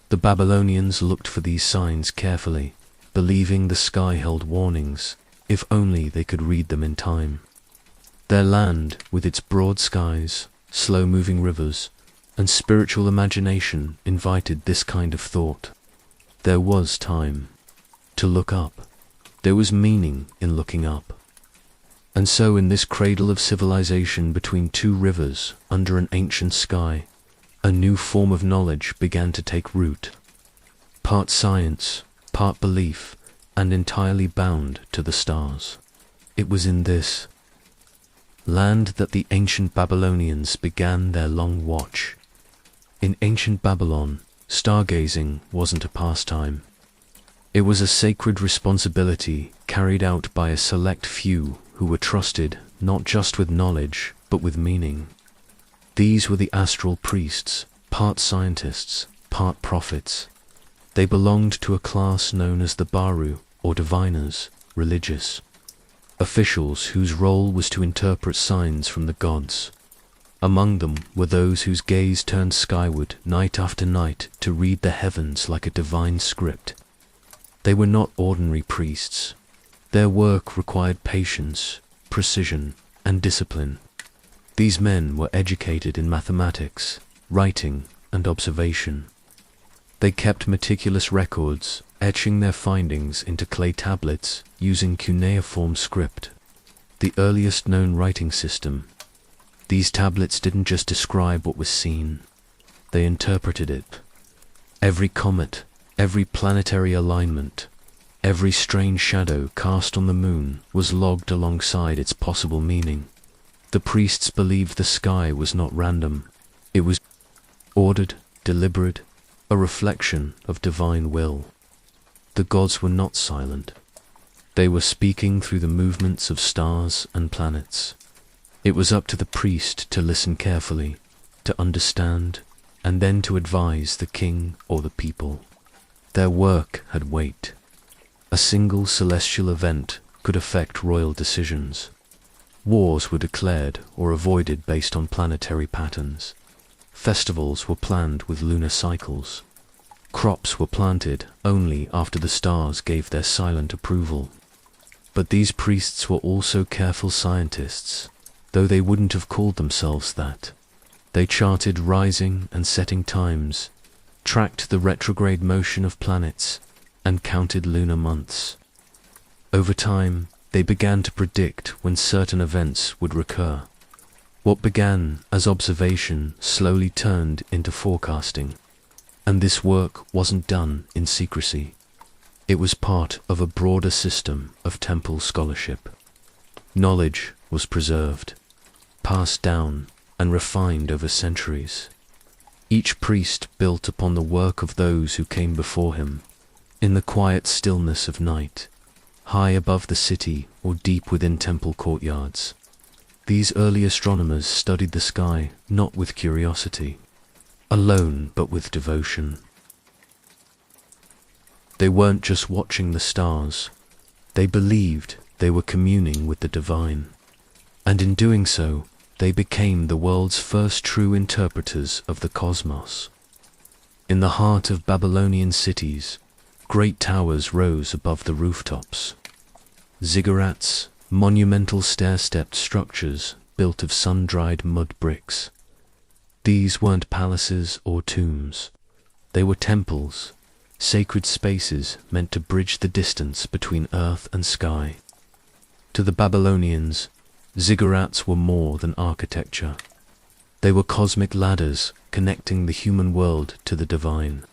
[SPEAKER 1] The Babylonians looked for these signs carefully, believing the sky held warnings, if only they could read them in time. Their land, with its broad skies, slow-moving rivers, and spiritual imagination, invited this kind of thought. There was time to look up. There was meaning in looking up. And so in this cradle of civilization between two rivers, under an ancient sky, a new form of knowledge began to take root. Part science, part belief, and entirely bound to the stars. It was in this land that the ancient Babylonians began their long watch. In ancient Babylon, stargazing wasn't a pastime. It was a sacred responsibility carried out by a select few who were trusted not just with knowledge, but with meaning. These were the astral priests, part scientists, part prophets. They belonged to a class known as the Baru, or diviners, religious. Officials whose role was to interpret signs from the gods. Among them were those whose gaze turned skyward night after night to read the heavens like a divine script. They were not ordinary priests. Their work required patience, precision, and discipline. These men were educated in mathematics, writing, and observation. They kept meticulous records, etching their findings into clay tablets using cuneiform script, the earliest known writing system. These tablets didn't just describe what was seen, they interpreted it. Every comet, every planetary alignment, every strange shadow cast on the moon was logged alongside its possible meaning. The priests believed the sky was not random. It was ordered, deliberate, a reflection of divine will. The gods were not silent. They were speaking through the movements of stars and planets. It was up to the priest to listen carefully, to understand, and then to advise the king or the people. Their work had weight. A single celestial event could affect royal decisions. Wars were declared or avoided based on planetary patterns. Festivals were planned with lunar cycles. Crops were planted only after the stars gave their silent approval. But these priests were also careful scientists, though they wouldn't have called themselves that. They charted rising and setting times, tracked the retrograde motion of planets, and counted lunar months. Over time, they began to predict when certain events would recur. What began as observation slowly turned into forecasting. And this work wasn't done in secrecy. It was part of a broader system of temple scholarship. Knowledge was preserved, passed down, and refined over centuries. Each priest built upon the work of those who came before him, in the quiet stillness of night, high above the city or deep within temple courtyards. These early astronomers studied the sky not with curiosity, alone but with devotion. They weren't just watching the stars, they believed they were communing with the divine, and in doing so, they became the world's first true interpreters of the cosmos. In the heart of Babylonian cities, great towers rose above the rooftops. Ziggurats, monumental stair-stepped structures built of sun-dried mud bricks. These weren't palaces or tombs. They were temples, sacred spaces meant to bridge the distance between earth and sky. To the Babylonians, ziggurats were more than architecture. They were cosmic ladders connecting the human world to the divine.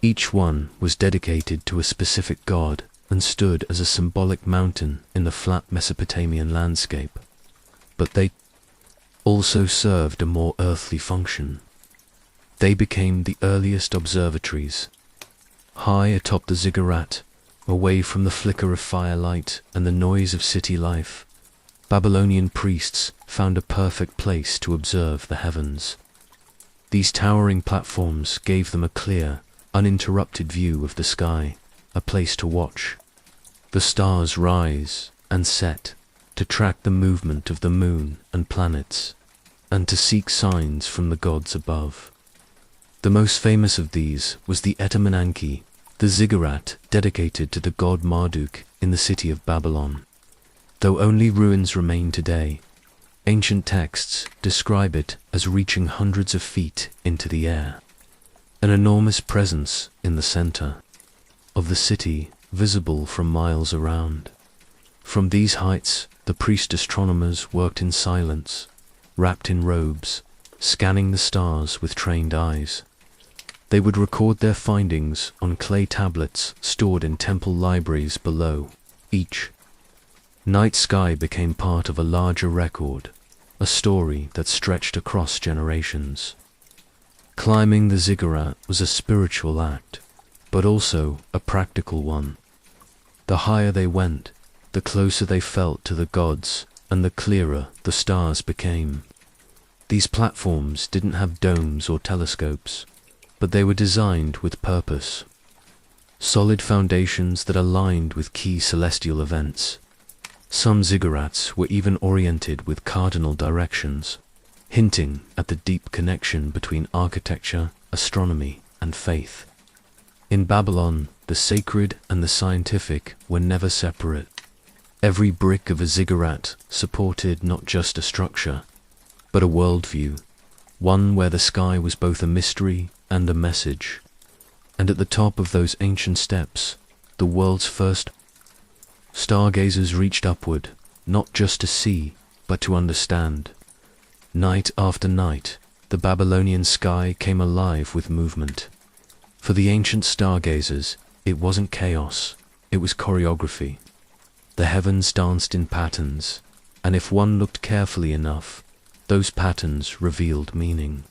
[SPEAKER 1] Each one was dedicated to a specific god and stood as a symbolic mountain in the flat Mesopotamian landscape. But they also served a more earthly function. They became the earliest observatories. High atop the ziggurat, away from the flicker of firelight and the noise of city life, Babylonian priests found a perfect place to observe the heavens. These towering platforms gave them a clear, uninterrupted view of the sky, a place to watch the stars rise and set, to track the movement of the moon and planets, and to seek signs from the gods above. The most famous of these was the Etemenanki, the ziggurat dedicated to the god Marduk in the city of Babylon. Though only ruins remain today, ancient texts describe it as reaching hundreds of feet into the air. An enormous presence in the center of the city, visible from miles around. From these heights, the priest astronomers worked in silence, wrapped in robes, scanning the stars with trained eyes. They would record their findings on clay tablets stored in temple libraries below. Each night sky became part of a larger record, a story that stretched across generations. Climbing the ziggurat was a spiritual act, but also a practical one. The higher they went, the closer they felt to the gods, and the clearer the stars became. These platforms didn't have domes or telescopes, but they were designed with purpose. Solid foundations that aligned with key celestial events. Some ziggurats were even oriented with cardinal directions, hinting at the deep connection between architecture, astronomy, and faith. In Babylon, the sacred and the scientific were never separate. Every brick of a ziggurat supported not just a structure, but a worldview, one where the sky was both a mystery and a message. And at the top of those ancient steps, the world's first stargazers reached upward, not just to see, but to understand. Night after night, the Babylonian sky came alive with movement. For the ancient stargazers, it wasn't chaos, it was choreography. The heavens danced in patterns, and if one looked carefully enough, those patterns revealed meaning.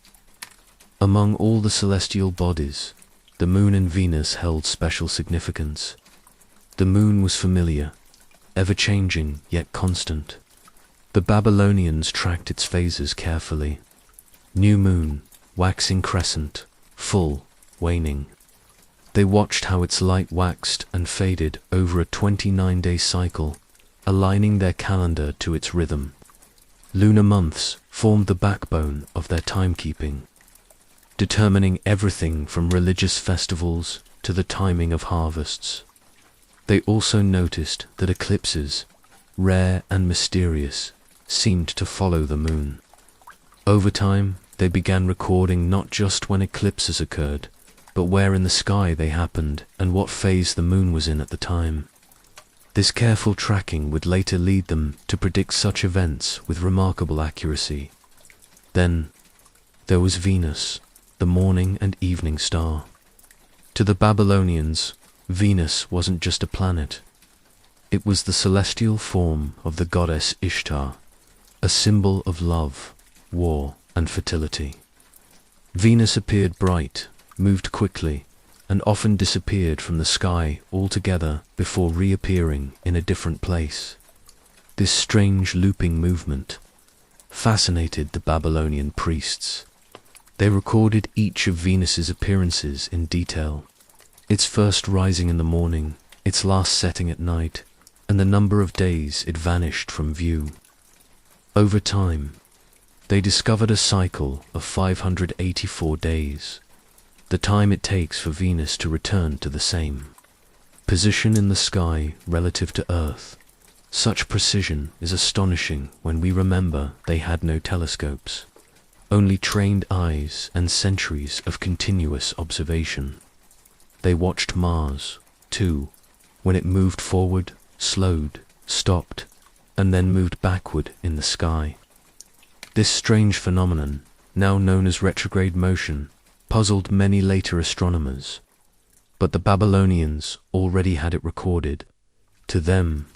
[SPEAKER 1] Among all the celestial bodies, the moon and Venus held special significance. The moon was familiar, ever-changing yet constant. The Babylonians tracked its phases carefully. New moon, waxing crescent, full, waning. They watched how its light waxed and faded over a 29-day cycle, aligning their calendar to its rhythm. Lunar months formed the backbone of their timekeeping, determining everything from religious festivals to the timing of harvests. They also noticed that eclipses, rare and mysterious, seemed to follow the moon. Over time, they began recording not just when eclipses occurred, but where in the sky they happened and what phase the moon was in at the time. This careful tracking would later lead them to predict such events with remarkable accuracy. Then, there was Venus, the morning and evening star. To the Babylonians, Venus wasn't just a planet. It was the celestial form of the goddess Ishtar, a symbol of love, war, and fertility. Venus appeared bright, moved quickly, and often disappeared from the sky altogether before reappearing in a different place. This strange looping movement fascinated the Babylonian priests. They recorded each of Venus's appearances in detail, its first rising in the morning, its last setting at night, and the number of days it vanished from view. Over time, they discovered a cycle of 584 days, the time it takes for Venus to return to the same position in the sky relative to Earth. Such precision is astonishing when we remember they had no telescopes, only trained eyes and centuries of continuous observation. They watched Mars, too, when it moved forward, slowed, stopped, and then moved backward in the sky. This strange phenomenon, now known as retrograde motion, puzzled many later astronomers. But the Babylonians already had it recorded. To them,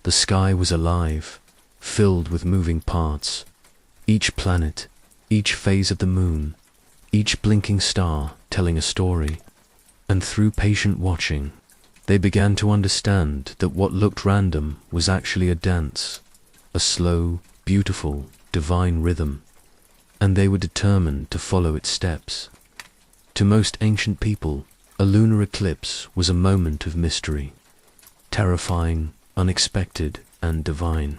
[SPEAKER 1] the sky was alive, filled with moving parts. Each planet, each phase of the moon, each blinking star telling a story. And through patient watching, they began to understand that what looked random was actually a dance, a slow, beautiful, divine rhythm, and they were determined to follow its steps. To most ancient people, a lunar eclipse was a moment of mystery, terrifying, unexpected, and divine.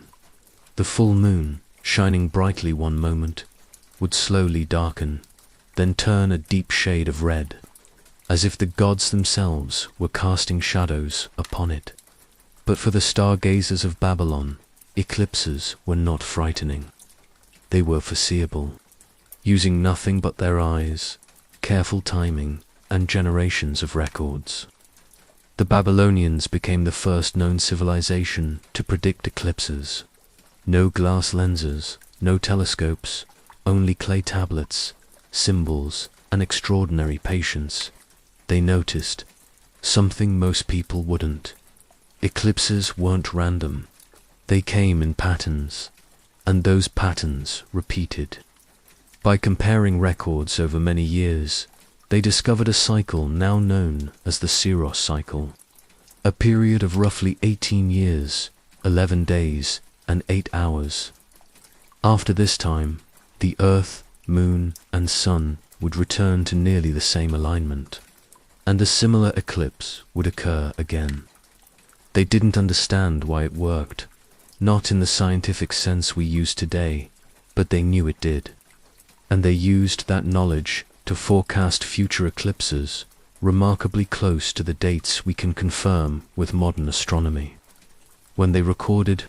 [SPEAKER 1] The full moon, shining brightly one moment, would slowly darken, then turn a deep shade of red, as if the gods themselves were casting shadows upon it. But for the stargazers of Babylon, eclipses were not frightening. They were foreseeable. Using nothing but their eyes, careful timing, and generations of records, the Babylonians became the first known civilization to predict eclipses. No glass lenses, no telescopes, only clay tablets, symbols, and extraordinary patience. They noticed something most people wouldn't. Eclipses weren't random. They came in patterns, and those patterns repeated. By comparing records over many years, they discovered a cycle now known as the Syros cycle, a period of roughly 18 years, 11 days, and 8 hours. After this time, the Earth, Moon, and Sun would return to nearly the same alignment, and a similar eclipse would occur again. They didn't understand why it worked, not in the scientific sense we use today, but they knew it did. And they used that knowledge to forecast future eclipses remarkably close to the dates we can confirm with modern astronomy. When they recorded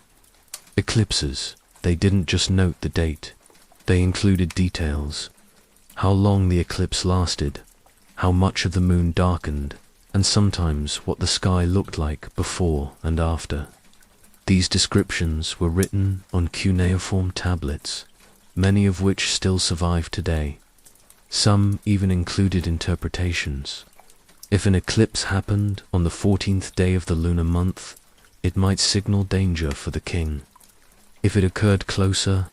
[SPEAKER 1] eclipses, they didn't just note the date. They included details: how long the eclipse lasted, how much of the moon darkened, and sometimes what the sky looked like before and after. These descriptions were written on cuneiform tablets, many of which still survive today. Some even included interpretations. If an eclipse happened on the 14th day of the lunar month, it might signal danger for the king. If it occurred closer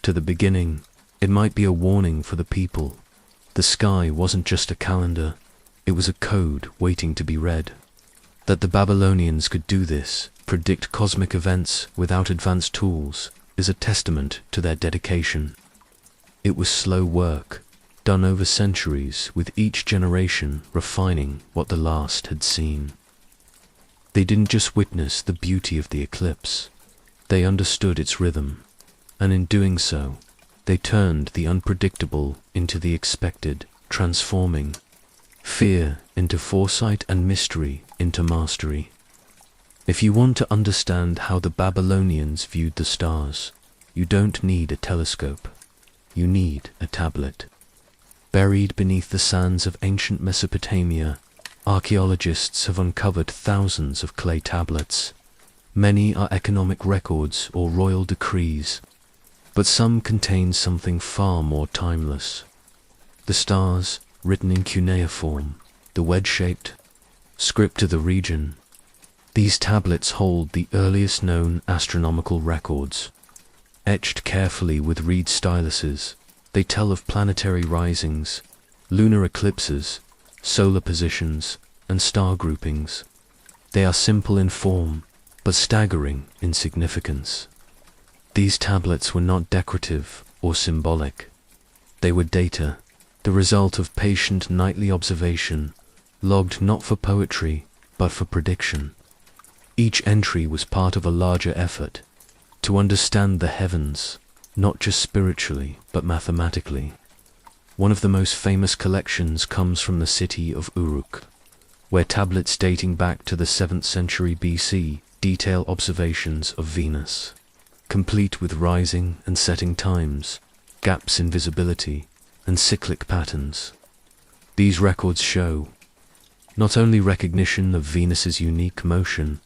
[SPEAKER 1] to the beginning, it might be a warning for the people. The sky wasn't just a calendar, it was a code waiting to be read. That the Babylonians could do this, predict cosmic events without advanced tools, is a testament to their dedication. It was slow work, done over centuries, with each generation refining what the last had seen. They didn't just witness the beauty of the eclipse, they understood its rhythm, and in doing so, they turned the unpredictable into the expected, transforming fear into foresight and mystery into mastery. If you want to understand how the Babylonians viewed the stars, you don't need a telescope. You need a tablet. Buried beneath the sands of ancient Mesopotamia, archaeologists have uncovered thousands of clay tablets. Many are economic records or royal decrees, but some contain something far more timeless. The stars, written in cuneiform, the wedge-shaped, script of the region. These tablets hold the earliest known astronomical records. Etched carefully with reed styluses, they tell of planetary risings, lunar eclipses, solar positions, and star groupings. They are simple in form, but staggering in significance. These tablets were not decorative or symbolic. They were data, the result of patient nightly observation, logged not for poetry, but for prediction. Each entry was part of a larger effort to understand the heavens, not just spiritually, but mathematically. One of the most famous collections comes from the city of Uruk, where tablets dating back to the 7th century BC detail observations of Venus, complete with rising and setting times, gaps in visibility, and cyclic patterns. These records show not only recognition of Venus's unique motion,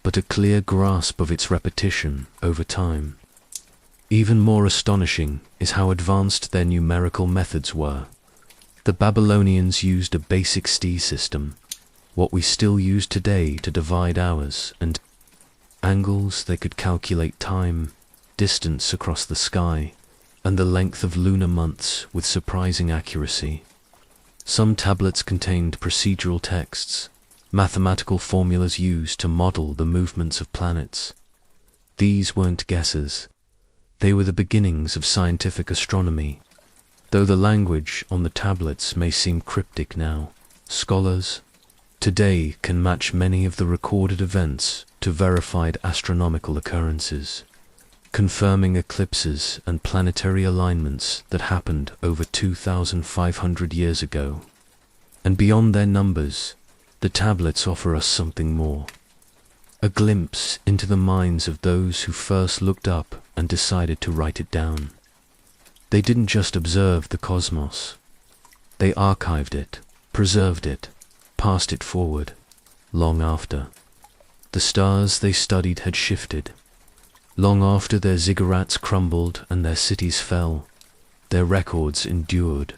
[SPEAKER 1] but a clear grasp of its repetition over time. Even more astonishing is how advanced their numerical methods were. The Babylonians used a basic sti system, what we still use today to divide hours and angles. They could calculate time, distance across the sky, and the length of lunar months with surprising accuracy. Some tablets contained procedural texts, mathematical formulas used to model the movements of planets. These weren't guesses. They were the beginnings of scientific astronomy. Though the language on the tablets may seem cryptic now, scholars today can match many of the recorded events to verified astronomical occurrences, confirming eclipses and planetary alignments that happened over 2,500 years ago. And beyond their numbers, the tablets offer us something more. A glimpse into the minds of those who first looked up and decided to write it down. They didn't just observe the cosmos. They archived it, preserved it, passed it forward, long after. The stars they studied had shifted. Long after their ziggurats crumbled and their cities fell, their records endured,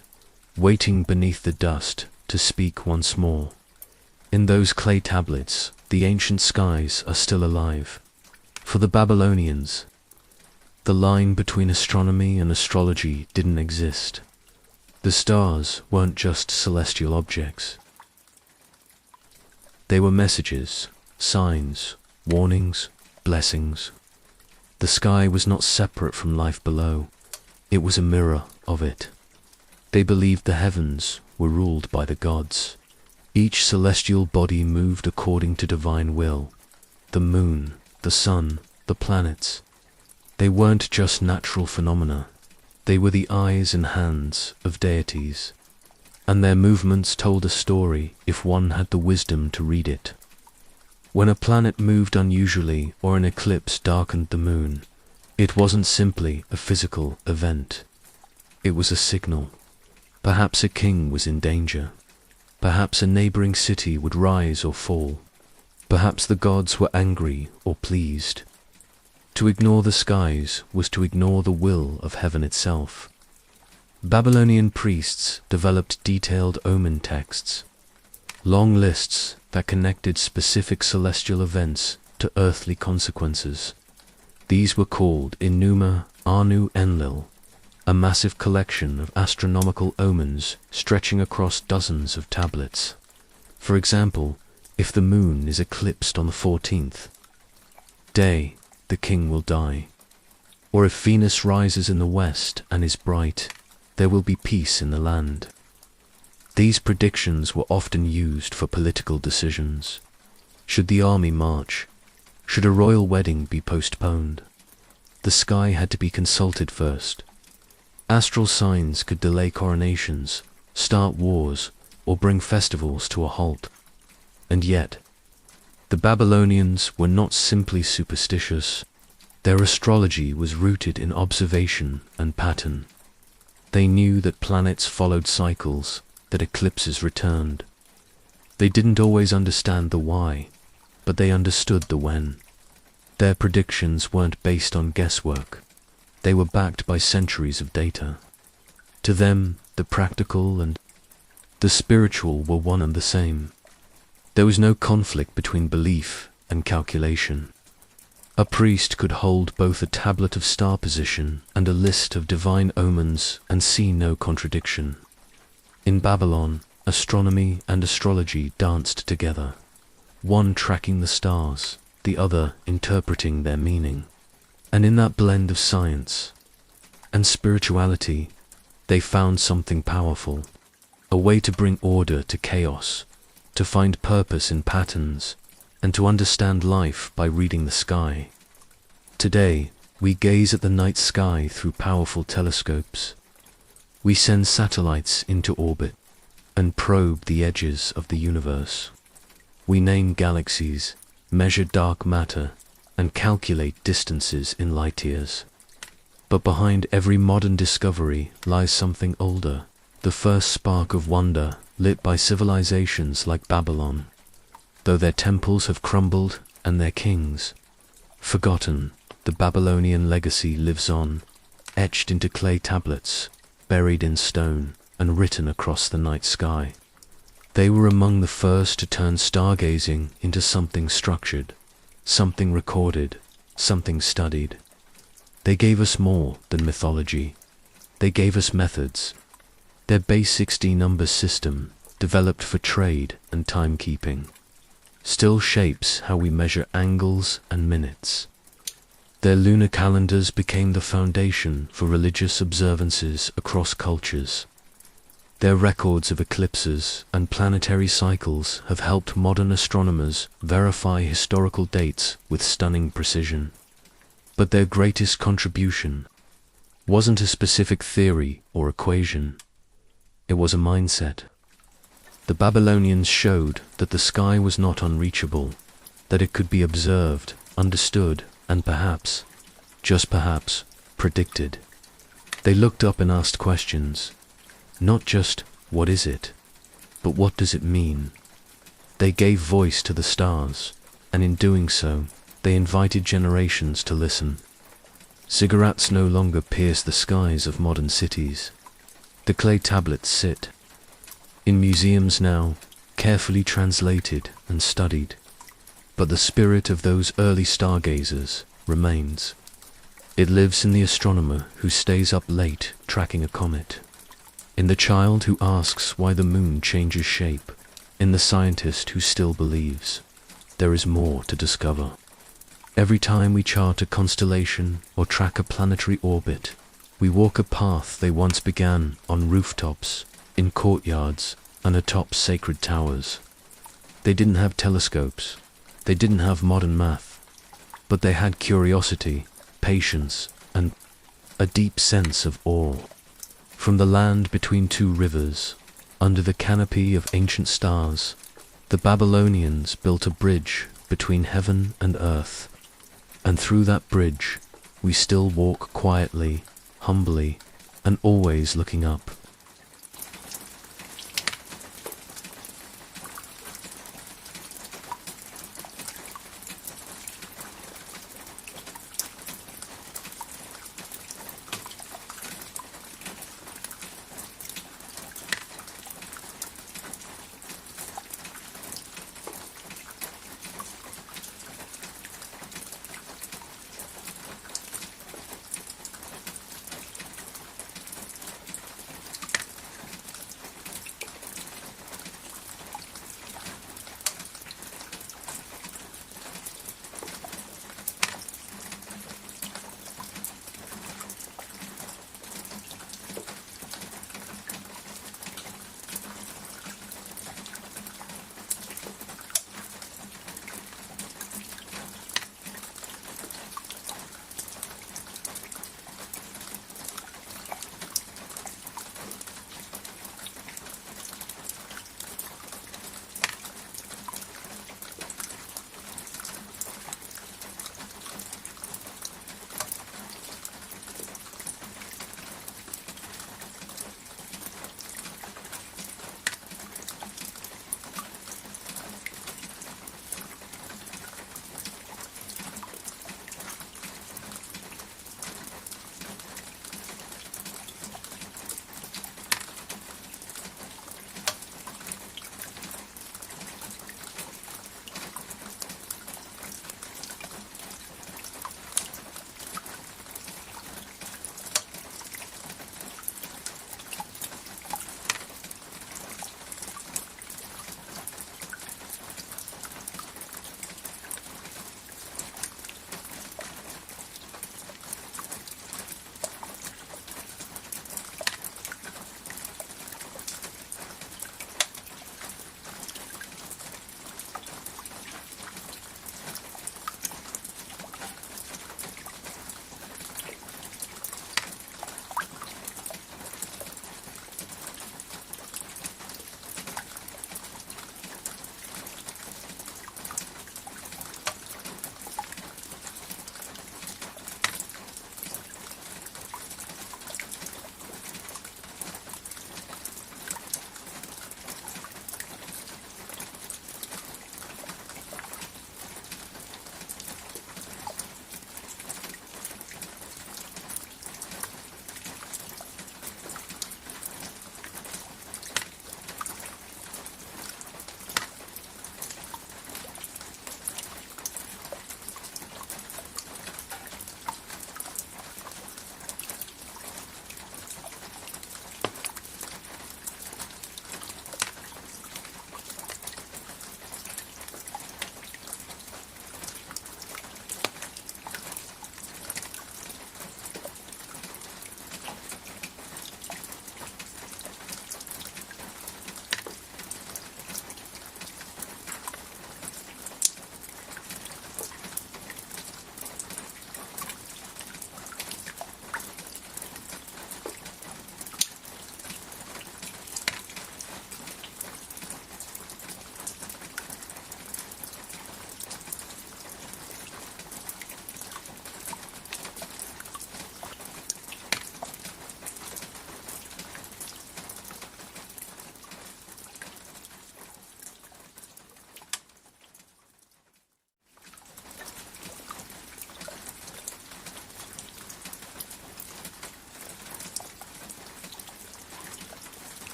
[SPEAKER 1] waiting beneath the dust to speak once more. In those clay tablets, the ancient skies are still alive. For the Babylonians, the line between astronomy and astrology didn't exist. The stars weren't just celestial objects. They were messages, signs, warnings, blessings. The sky was not separate from life below. It was a mirror of it. They believed the heavens were ruled by the gods. Each celestial body moved according to divine will. The moon, the sun, the planets. They weren't just natural phenomena. They were the eyes and hands of deities. And their movements told a story if one had the wisdom to read it. When a planet moved unusually or an eclipse darkened the moon, it wasn't simply a physical event. It was a signal. Perhaps a king was in danger. Perhaps a neighboring city would rise or fall. Perhaps the gods were angry or pleased. To ignore the skies was to ignore the will of heaven itself. Babylonian priests developed detailed omen texts, long lists that connected specific celestial events to earthly consequences. These were called Enuma Anu Enlil, a massive collection of astronomical omens stretching across dozens of tablets. For example, if the moon is eclipsed on the 14th day, the king will die. Or if Venus rises in the west and is bright, there will be peace in the land. These predictions were often used for political decisions. Should the army march? Should a royal wedding be postponed? The sky had to be consulted first. Astral signs could delay coronations, start wars, or bring festivals to a halt. And yet, the Babylonians were not simply superstitious. Their astrology was rooted in observation and pattern. They knew that planets followed cycles, that eclipses returned. They didn't always understand the why, but they understood the when. Their predictions weren't based on guesswork. They were backed by centuries of data. To them, the practical and the spiritual were one and the same. There was no conflict between belief and calculation. A priest could hold both a tablet of star position and a list of divine omens and see no contradiction. In Babylon, astronomy and astrology danced together, one tracking the stars, the other interpreting their meaning. And in that blend of science and spirituality, they found something powerful, a way to bring order to chaos, to find purpose in patterns, and to understand life by reading the sky. Today, we gaze at the night sky through powerful telescopes. We send satellites into orbit and probe the edges of the universe. We name galaxies, measure dark matter, and calculate distances in light years. But behind every modern discovery lies something older, the first spark of wonder lit by civilizations like Babylon. Though their temples have crumbled and their kings forgotten, the Babylonian legacy lives on, etched into clay tablets, buried in stone, and written across the night sky. They were among the first to turn stargazing into something structured, something recorded, something studied. They gave us more than mythology. They gave us methods. Their base 60 numbers system, developed for trade and timekeeping, still shapes how we measure angles and minutes. Their lunar calendars became the foundation for religious observances across cultures. Their records of eclipses and planetary cycles have helped modern astronomers verify historical dates with stunning precision. But their greatest contribution wasn't a specific theory or equation. It was a mindset. The Babylonians showed that the sky was not unreachable, that it could be observed, understood, and perhaps, just perhaps, predicted. They looked up and asked questions. Not just, what is it? But what does it mean? They gave voice to the stars, and in doing so, they invited generations to listen. Ziggurats no longer pierce the skies of modern cities. The clay tablets sit in museums now, carefully translated and studied. But the spirit of those early stargazers remains. It lives in the astronomer who stays up late tracking a comet, in the child who asks why the moon changes shape, in the scientist who still believes there is more to discover. Every time we chart a constellation or track a planetary orbit, we walk a path they once began on rooftops, in courtyards, and atop sacred towers. They didn't have telescopes, they didn't have modern math, but they had curiosity, patience, and a deep sense of awe. From the land between two rivers, under the canopy of ancient stars, the Babylonians built a bridge between heaven and earth. And through that bridge, we still walk quietly, humbly, and always looking up.